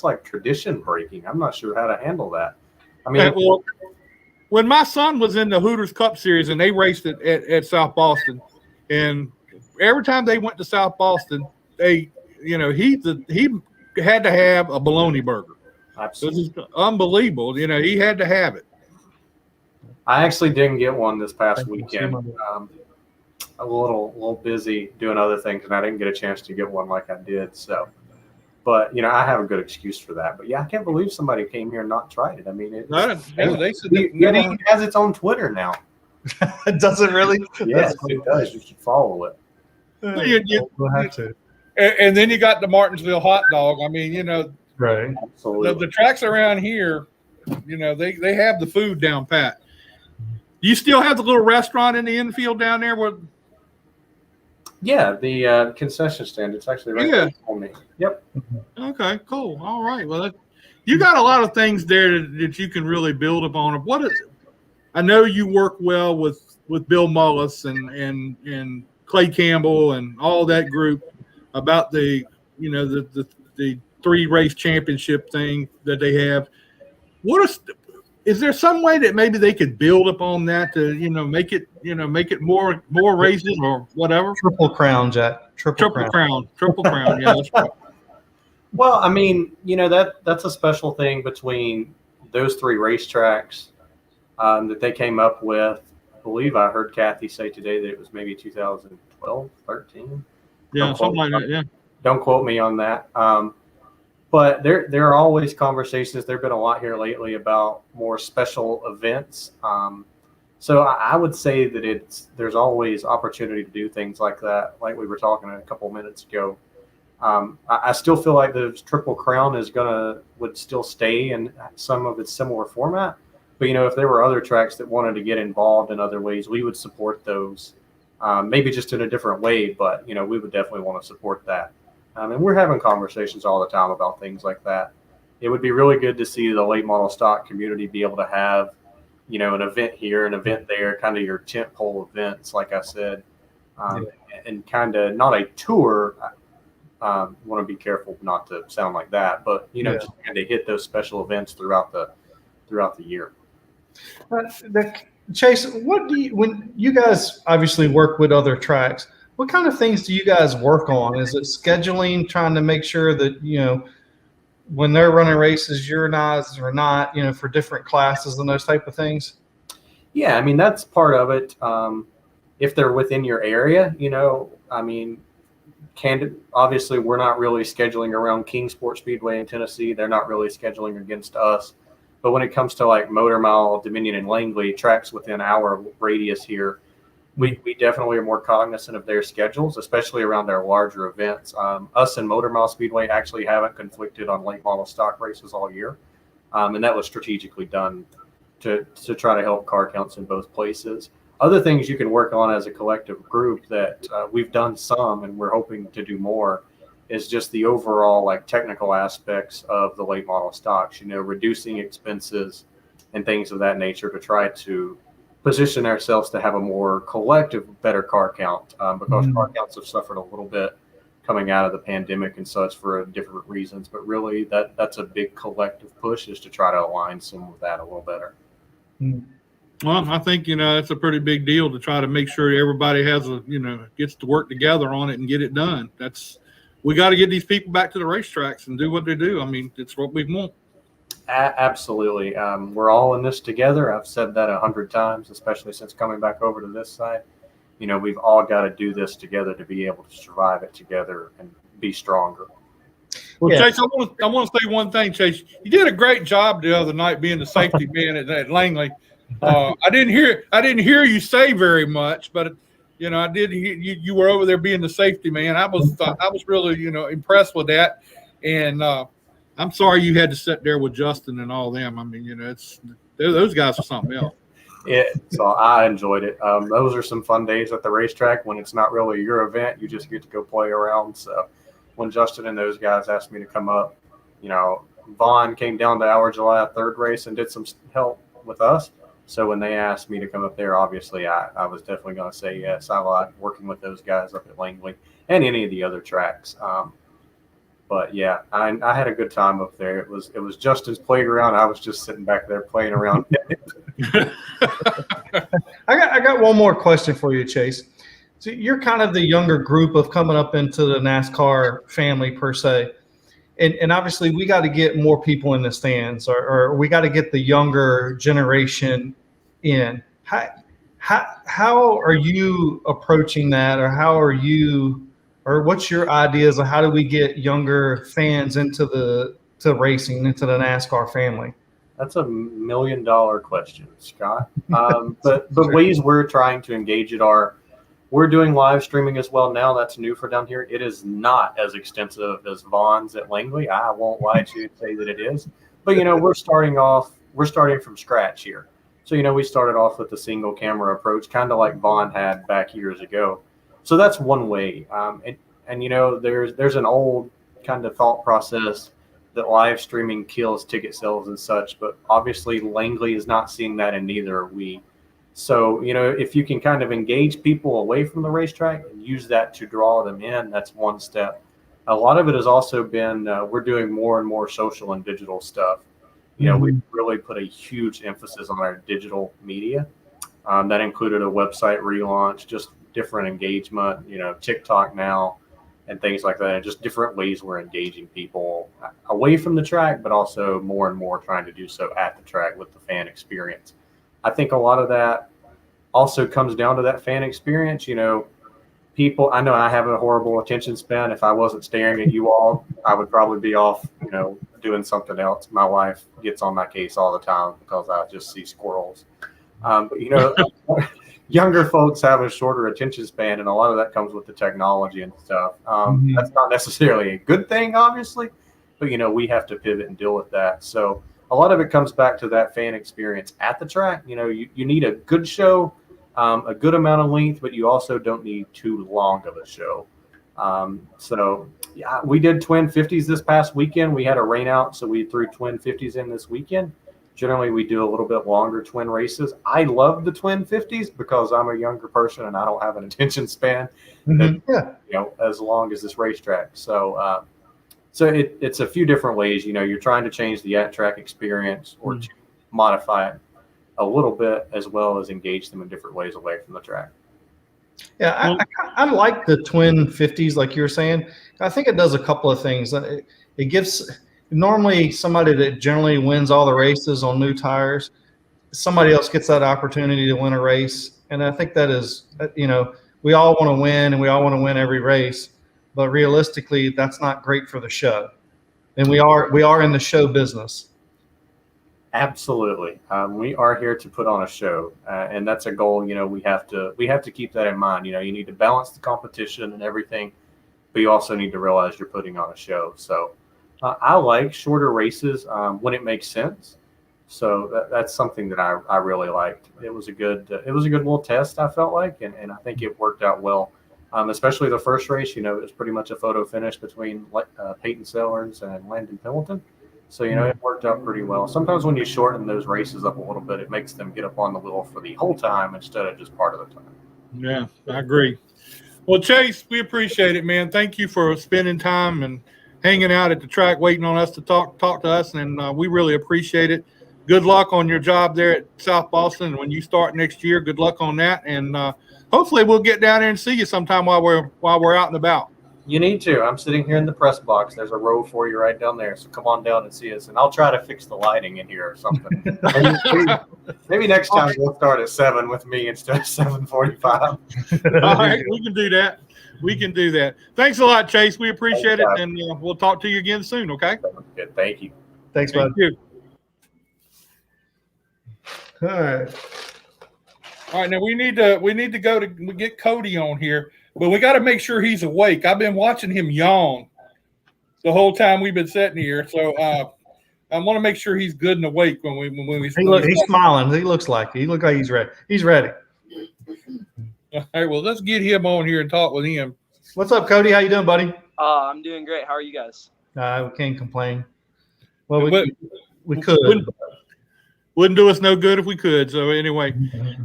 like tradition breaking. I'm not sure how to handle that. I mean, well, when my son was in the Hooters Cup Series and they raced it at South Boston, and every time they went to South Boston, he had to have a bologna burger. Absolutely. This is unbelievable. He had to have it. I actually didn't get one this past weekend. A little busy doing other things, and I didn't get a chance to get one like I did. So But I have a good excuse for that. But yeah, I can't believe somebody came here and not tried it. I mean, They said it even has its own Twitter now. Does it really? Yes, it does. You should follow it. We'll have to. And then you got the Martinsville hot dog. I mean, Right. Absolutely. the tracks around here, they have the food down pat. You still have the little restaurant in the infield down there where. Yeah, the concession stand. It's actually right there for me. Yep. Okay, cool. All right. Well, you got a lot of things there that you can really build upon. What is it? I know you work well with Bill Mullis and Clay Campbell and all that group about the 3 race championship thing that they have. Is there some way that maybe they could build upon that to make it more races or whatever? Triple Crown, Jack. Triple Crown. Yeah, that's right. Well, I mean, that's a special thing between those 3 racetracks that they came up with. I believe I heard Kathy say today that it was maybe 2012, 13. Yeah, something like that. Yeah. Don't quote me on that. But there are always conversations. There've been a lot here lately about more special events. So I would say that there's always opportunity to do things like that, like we were talking a couple minutes ago. I still feel like the Triple Crown would still stay in some of its similar format. But if there were other tracks that wanted to get involved in other ways, we would support those. Maybe just in a different way, but we would definitely want to support that. And we're having conversations all the time about things like that. It would be really good to see the late model stock community be able to have, an event here, an event there, kind of your tentpole events, like I said, and kind of not a tour. Want to be careful not to sound like that, but just kind of hit those special events throughout the year. Chase, when you guys obviously work with other tracks, what kind of things do you guys work on? Is it scheduling, trying to make sure that, when they're running races, your guys are not, for different classes and those type of things? Yeah, I mean, that's part of it. If they're within your area, I mean, obviously we're not really scheduling around Kingsport Speedway in Tennessee. They're not really scheduling against us. But when it comes to like Motor Mile, Dominion, and Langley, tracks within our radius here, we definitely are more cognizant of their schedules, especially around our larger events. Us and Motor Mile Speedway actually haven't conflicted on late model stock races all year. And that was strategically done to try to help car counts in both places. Other things you can work on as a collective group that we've done some and we're hoping to do more is just the overall like technical aspects of the late model stocks, reducing expenses and things of that nature to try to position ourselves to have a more collective, better car count because car counts have suffered a little bit coming out of the pandemic and such for different reasons. But really that's a big collective push is to try to align some of that a little better. Well, I think, it's a pretty big deal to try to make sure everybody has gets to work together on it and get it done. We got to get these people back to the racetracks and do what they do. I mean, it's what we want. Absolutely. We're all in this together. I've said that 100 times, especially since coming back over to this side. We've all got to do this together to be able to survive it together and be stronger. Well, Chase, I want to say one thing, Chase. You did a great job the other night being the safety man at Langley. I didn't hear you say very much, but I did hear you were over there being the safety man. I was really impressed with that, and I'm sorry you had to sit there with Justin and all them. I mean, those guys are something else. So I enjoyed it. Those are some fun days at the racetrack when it's not really your event. You just get to go play around. So when Justin and those guys asked me to come up, Vaughn came down to our July 3rd race and did some help with us. So when they asked me to come up there, obviously I was definitely going to say yes. I like working with those guys up at Langley and any of the other tracks. But yeah, I had a good time up there. It was Justin's playground. I was just sitting back there playing around. I got one more question for you, Chase. So you're kind of the younger group of coming up into the NASCAR family per se. And obviously we got to get more people in the stands or we got to get the younger generation in. How are you approaching that, or how are you or what's your ideas of how do we get younger fans to racing, into the NASCAR family? That's $1 million question, Scott. But the ways we're trying to engage it are, we're doing live streaming as well now. That's new for down here. It is not as extensive as Vaughn's at Langley. I won't lie to you and say that it is. But, we're starting from scratch here. So, we started off with the single camera approach, kind of like Vaughn had back years ago. So that's one way. There's an old kind of thought process that live streaming kills ticket sales and such, but obviously Langley is not seeing that, and neither are we. So, if you can kind of engage people away from the racetrack and use that to draw them in, that's one step. A lot of it has also been, we're doing more and more social and digital stuff. We've really put a huge emphasis on our digital media. That included a website relaunch, just different engagement, TikTok now, and things like that, and just different ways we're engaging people away from the track, but also more and more trying to do so at the track with the fan experience. I think a lot of that also comes down to that fan experience. People, I know I have a horrible attention span. If I wasn't staring at you all, I would probably be off, doing something else. My wife gets on my case all the time because I just see squirrels. But younger folks have a shorter attention span, and a lot of that comes with the technology and stuff. That's not necessarily a good thing, obviously, but we have to pivot and deal with that. So a lot of it comes back to that fan experience at the track. You need a good show, a good amount of length, but you also don't need too long of a show. We did twin 50s this past weekend. We had a rain out, so we threw twin 50s in this weekend. Generally, we do a little bit longer twin races. I love the twin 50s because I'm a younger person and I don't have an attention span as long as this racetrack. So it's a few different ways. You're trying to change the at-track experience or to modify it a little bit, as well as engage them in different ways away from the track. Yeah, I like the twin 50s, like you were saying. I think it does a couple of things. It gives normally somebody that generally wins all the races on new tires, somebody else gets that opportunity to win a race. And I think that is, we all want to win and we all want to win every race, but realistically, that's not great for the show. And we are in the show business. Absolutely. We are here to put on a show, and that's a goal. We have to keep that in mind. You need to balance the competition and everything, but you also need to realize you're putting on a show. So I like shorter races when it makes sense. So that's something that I really liked. It was a good little test, I felt like, and I think it worked out well. Especially the first race, it was pretty much a photo finish between Peyton Sellers and Landon Pendleton. So, it worked out pretty well. Sometimes when you shorten those races up a little bit, it makes them get up on the wheel for the whole time instead of just part of the time. Yeah, I agree. Well, Chase, we appreciate it, man. Thank you for spending time and hanging out at the track, waiting on us to talk to us, and we really appreciate it. Good luck on your job there at South Boston. When you start next year, good luck on that, and hopefully we'll get down there and see you sometime while we're out and about. You need to. I'm sitting here in the press box. There's a row for you right down there, so come on down and see us, and I'll try to fix the lighting in here or something. maybe next time we'll start at 7 with me instead of 7:45. All right, we can do that. Thanks a lot, Chase. We appreciate it, and we'll talk to you again soon, okay? Good. Thank you. Thanks, bud. Thank you. All right. All right, now we need to go to get Kody on here, but we got to make sure he's awake. I've been watching him yawn the whole time we've been sitting here, so I want to make sure he's good and awake when we. He's smiling. He looks like he's ready. He's ready. All right, well, let's get him on here and talk with him. What's up, Kody? How you doing, buddy? I'm doing great. How are you guys? We can't complain. Well, we could. Wouldn't do us no good if we could. So anyway,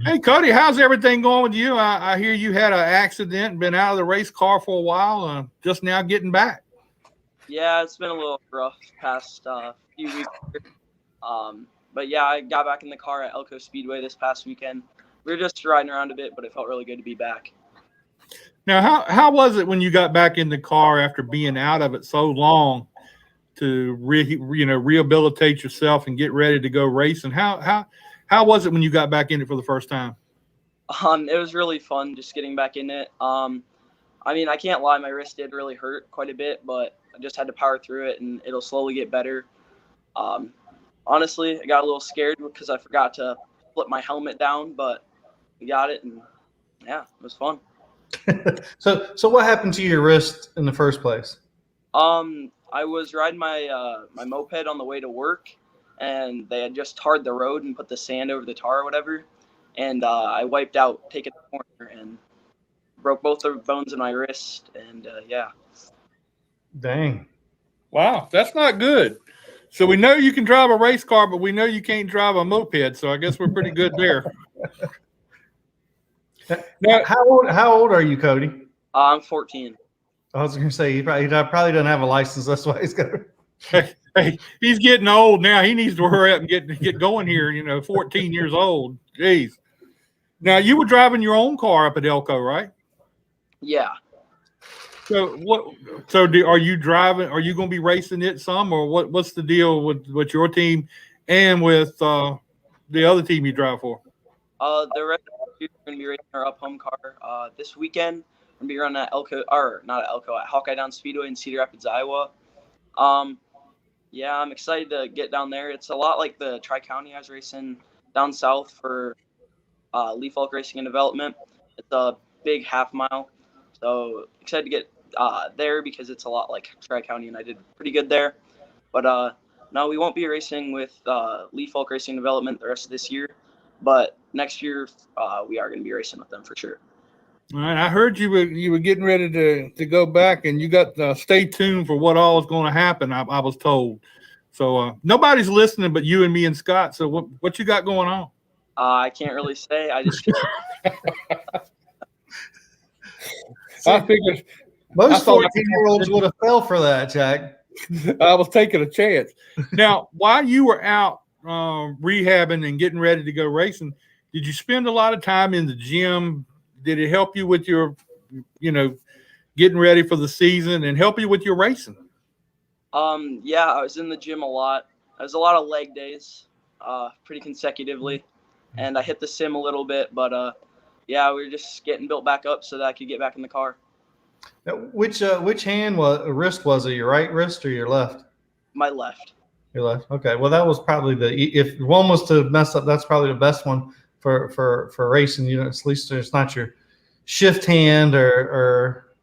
hey, Kody, how's everything going with you? I hear you had an accident, been out of the race car for a while, just now getting back. Yeah, it's been a little rough past few weeks. But yeah, I got back in the car at Elko Speedway this past weekend. We were just riding around a bit, but it felt really good to be back. Now, how was it when you got back in the car after being out of it so long to rehabilitate yourself and get ready to go racing? How was it when you got back in it for the first time? It was really fun just getting back in it. I mean, I can't lie, my wrist did really hurt quite a bit, but I just had to power through it, and it'll slowly get better. Honestly, I got a little scared because I forgot to flip my helmet down, but we got it, and yeah, it was fun. So what happened to your wrist in the first place? I was riding my my moped on the way to work, and they had just tarred the road and put the sand over the tar or whatever, and I wiped out taking the corner and broke both the bones in my wrist, and yeah. Dang. Wow, that's not good. So we know you can drive a race car, but we know you can't drive a moped. So I guess we're pretty good there. Now, how old are you, Kody? I'm 14. I was going to say he probably doesn't have a license. That's why he's got. Hey, he's getting old now. He needs to hurry up and get going here. 14 years old. Jeez. Now you were driving your own car up at Elko, right? Yeah. So what? So are you driving? Are you going to be racing it some, or what's the deal with your team and with the other team you drive for? The rest of the going to be racing our up home car this weekend. I'm going to be running at Elko, or not at Elko, at Hawkeye Down Speedway in Cedar Rapids, Iowa. Yeah, I'm excited to get down there. It's a lot like the Tri-County I was racing down south for Lee Falk Racing and Development. It's a big half mile. So excited to get there because it's a lot like Tri-County, and I did pretty good there. But no, we won't be racing with Lee Falk Racing and Development the rest of this year. But next year, we are going to be racing with them for sure. All right, I heard you were getting ready to go back, and you got stay tuned for what all is going to happen. I was told. So nobody's listening but you and me and Scott. So what you got going on? I can't really say. I just. I figured Most 14-year-olds would have fell for that, Jack. I was taking a chance. Now, while you were out rehabbing and getting ready to go racing, did you spend a lot of time in the gym? Did it help you with your, getting ready for the season and help you with your racing? Yeah, I was in the gym a lot. It was a lot of leg days, pretty consecutively, and I hit the sim a little bit, but yeah, we were just getting built back up so that I could get back in the car. Now, which wrist was it? Your right wrist or your left? My left. Your left. Okay. Well, that was probably if one was to mess up, that's probably the best one for racing. At least it's not your shift hand or.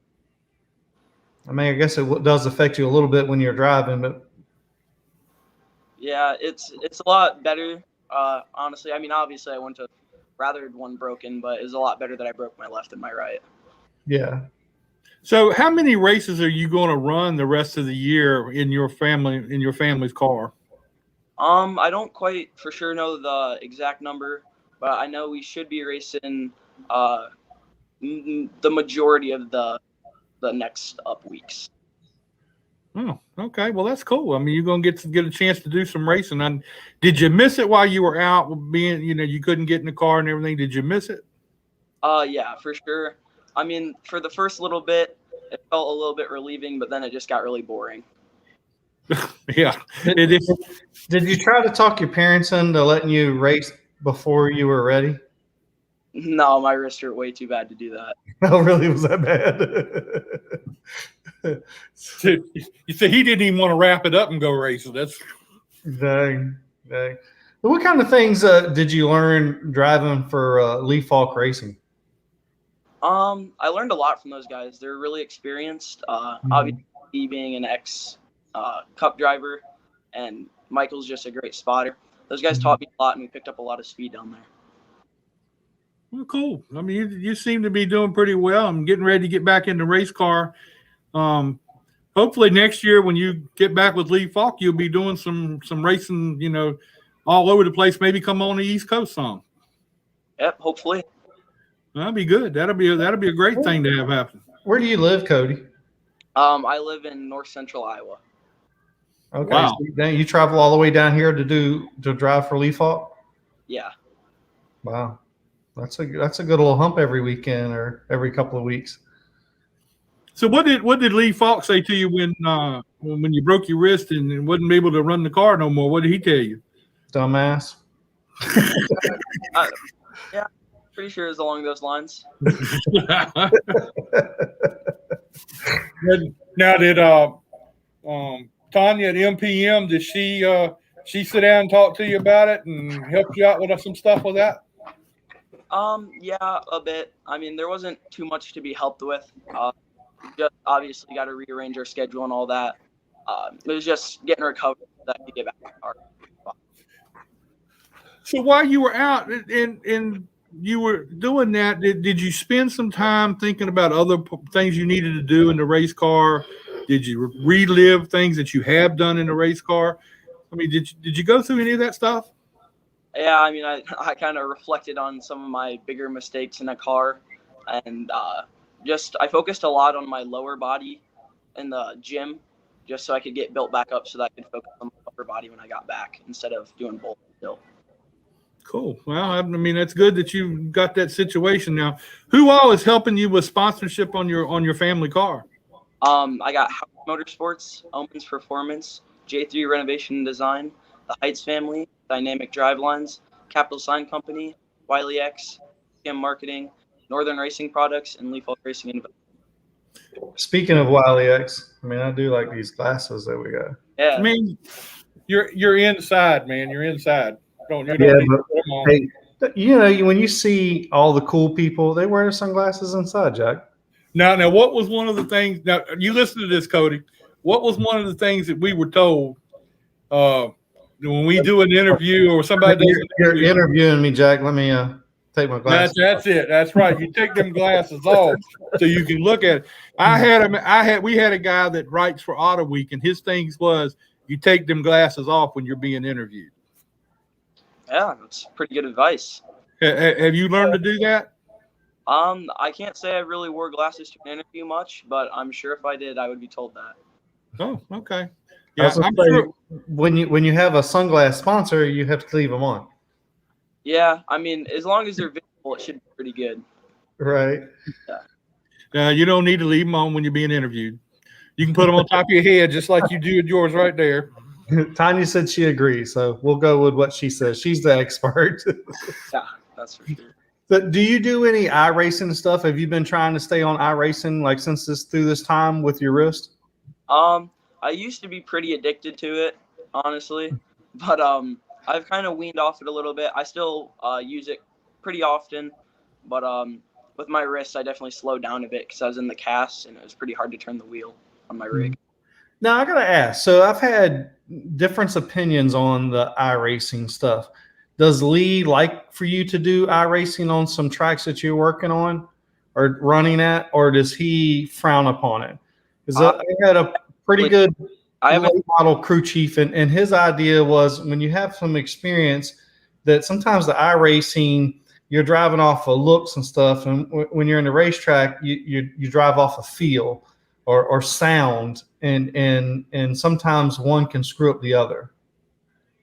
I mean, I guess it does affect you a little bit when you're driving, but. Yeah, it's a lot better. Honestly, I mean, obviously, I wouldn't have rather one broken, but it was a lot better that I broke my left than my right. Yeah. So, how many races are you going to run the rest of the year in your family's car? I don't quite for sure know the exact number, but I know we should be racing the majority of the next up weeks. Oh, okay. Well, that's cool. I mean, you're going to get a chance to do some racing. And did you miss it while you were out being, you couldn't get in the car and everything? Did you miss it? Yeah, for sure. I mean, for the first little bit, it felt a little bit relieving, but then it just got really boring. Yeah, it is. Did you try to talk your parents into letting you race before you were ready? No, my wrists hurt way too bad to do that. Oh, really? Was that bad? You said he didn't even want to wrap it up and go racing. That's dang. What kind of things did you learn driving for Lee Falk Racing? I learned a lot from those guys. They're really experienced. Obviously, being an ex Cup driver, and Michael's just a great spotter. Those guys taught me a lot, and we picked up a lot of speed down there. Well, cool. I mean, you seem to be doing pretty well. I'm getting ready to get back in the race car. Hopefully next year when you get back with Lee Falk, you'll be doing some racing, all over the place. Maybe come on the East Coast some. Yep, hopefully. That'd be good. That'll be a great thing to have happen. Where do you live, Kody? I live in north central Iowa. Okay. Wow. So you travel all the way down here to drive for Lee Falk? Yeah. Wow. That's a good little hump every weekend or every couple of weeks. So what did Lee Falk say to you when you broke your wrist and wasn't able to run the car no more? What did he tell you? Dumbass. Yeah, pretty sure it's along those lines. Now, did Tanya at MPM, did she sit down and talk to you about it and help you out with some stuff with that? Yeah, a bit. I mean, there wasn't too much to be helped with. Just obviously got to rearrange our schedule and all that. It was just getting recovered so that I could get back to our. So while you were out and you were doing that, did you spend some time thinking about other things you needed to do in the race car? Did you relive things that you have done in the race car? I mean, did you go through any of that stuff? Yeah, I mean, I kind of reflected on some of my bigger mistakes in the car, and I focused a lot on my lower body in the gym, just so I could get built back up, so that I could focus on my upper body when I got back instead of doing both still. Cool. Well, I mean, that's good that you got that situation now. Who all is helping you with sponsorship on your family car? I got House Motorsports, Omens Performance, J3 Renovation and Design, the Heights family, Dynamic Drivelines, Capital Sign Company, Wiley X, PM Marketing, Northern Racing Products, and Leaf Oak Racing Investment. Speaking of Wiley X, I mean, I do like these glasses that we got. Yeah. I mean, you're inside, man. You're inside. You don't Yeah, need to put them on. Hey, you know, when you see all the cool people, they wear their sunglasses inside, Jack. Now, what was one of the things? Now, you listen to this, Kody. What was one of the things that we were told when we do an interview or somebody does an You're interview? interviewing me, Jack. Let me take my glasses. That's it. That's right. You take them glasses off so you can look at it. We had a guy that writes for Auto Week, and his things was you take them glasses off when you're being interviewed. Yeah, that's pretty good advice. Have you learned to do that? I can't say I really wore glasses to an interview much, but I'm sure if I did, I would be told that. Oh, okay. Yeah, Yeah, I'm sure. when you have a sunglass sponsor, you have to leave them on. Yeah, I mean, as long as they're visible, it should be pretty good. Right. You don't need to leave them on when you're being interviewed. You can put them on top of your head just like you do with yours right there. Tanya said she agrees, so we'll go with what she says. She's the expert. Yeah, that's for sure. But do you do any iRacing stuff? Have you been trying to stay on iRacing like through this time with your wrist? I used to be pretty addicted to it, honestly, but I've kind of weaned off it a little bit. I still use it pretty often, but with my wrist, I definitely slowed down a bit because I was in the cast and it was pretty hard to turn the wheel on my rig. Now I gotta ask. So I've had different opinions on the iRacing stuff. Does Lee like for you to do iRacing on some tracks that you're working on or running at, or does he frown upon it? Because I had a pretty good late model crew chief, and his idea was when you have some experience that sometimes the iRacing, you're driving off of looks and stuff, and when you're in the racetrack, you drive off of feel or sound, and sometimes one can screw up the other.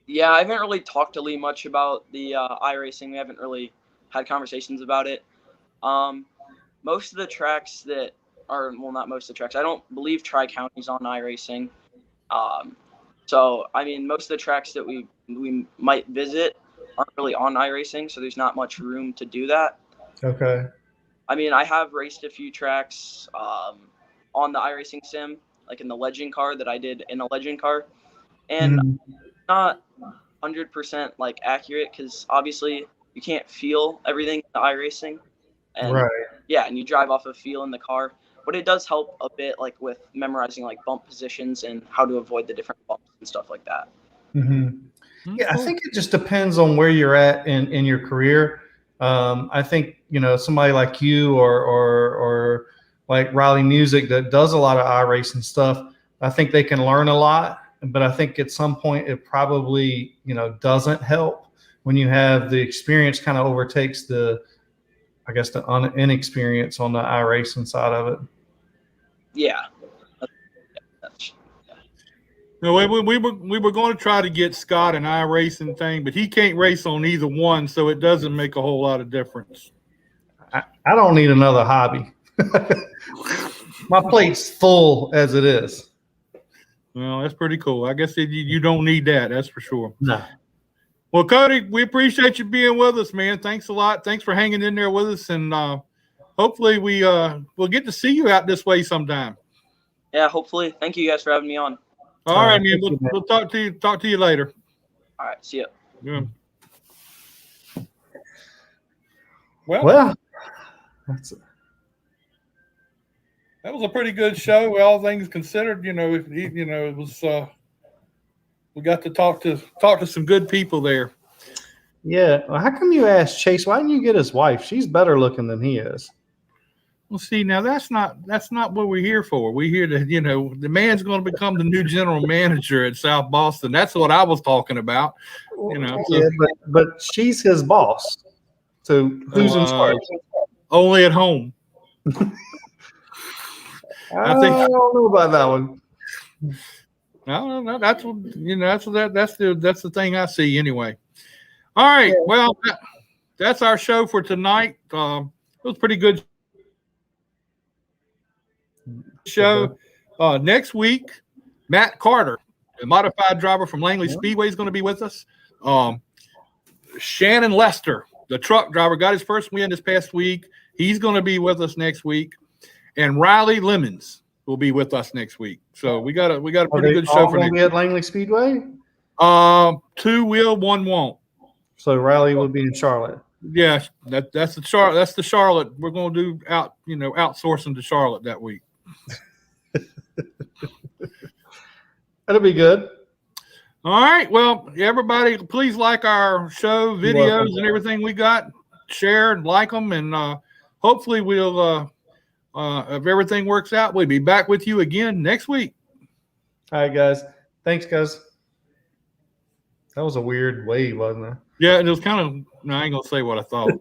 Yeah, I haven't really talked to Lee much about the iRacing. We haven't really had conversations about it. Most of the tracks that are, well, not most of the tracks. I don't believe Tri-County's on iRacing. So, I mean, most of the tracks that we might visit aren't really on iRacing, so there's not much room to do that. Okay. I mean, I have raced a few tracks on the iRacing sim, like in the Legend car that I did in a Legend car. And not 100% like accurate because obviously you can't feel everything in the iRacing. And right. Yeah, and you drive off of feel in the car. But it does help a bit like with memorizing like bump positions and how to avoid the different bumps and stuff like that. Mm-hmm. Yeah, I think it just depends on where you're at in your career. I think, you know, somebody like you or like Riley Music that does a lot of iRacing stuff, I think they can learn a lot. But I think at some point it probably, you know, doesn't help when you have the experience kind of overtakes the inexperience on the iRacing side of it. Yeah. No, we were going to try to get Scott an iRacing thing, but he can't race on either one, so it doesn't make a whole lot of difference. I don't need another hobby. My plate's full as it is. Well, that's pretty cool. I guess you don't need that. That's for sure. No. Well, Kody, we appreciate you being with us, man. Thanks a lot. Thanks for hanging in there with us. And hopefully we'll get to see you out this way sometime. Yeah, hopefully. Thank you guys for having me on. All right, man. thank you, man. We'll talk to you later. All right, see ya. Yeah. Well, Well, that's that was a pretty good show, all things considered. It was. We got to talk to some good people there. yeah. Well, how come you asked Chase? Why didn't you get his wife? She's better looking than he is. Well, see, now that's not what we're here for. We're here to, the man's going to become the new general manager at South Boston. That's what I was talking about. So, Yeah, but she's his boss. So who's in charge? only at home. I don't know about that one. No, that's what that's the thing I see anyway. All right, well, that's our show for tonight. It was a pretty good show. Next week, Matt Carter, the modified driver from Langley Speedway, is going to be with us. Shannon Lester, the truck driver, got his first win this past week. He's going to be with us next week, and Riley Lemons will be with us next week. So we got a pretty good show for next week. At Langley Speedway. 2 will, 1 won't. So Riley will be in Charlotte. Yeah, that's the Charlotte. We're going to do outsourcing to Charlotte that week. That'll be good. All right. Well, everybody, please like our show videos and everything we got. Share and like them, and hopefully we'll, if everything works out, we'll be back with you again next week. All right, guys. Thanks, guys. That was a weird wave, wasn't it? Yeah, it was kind of. No, I ain't gonna say what I thought.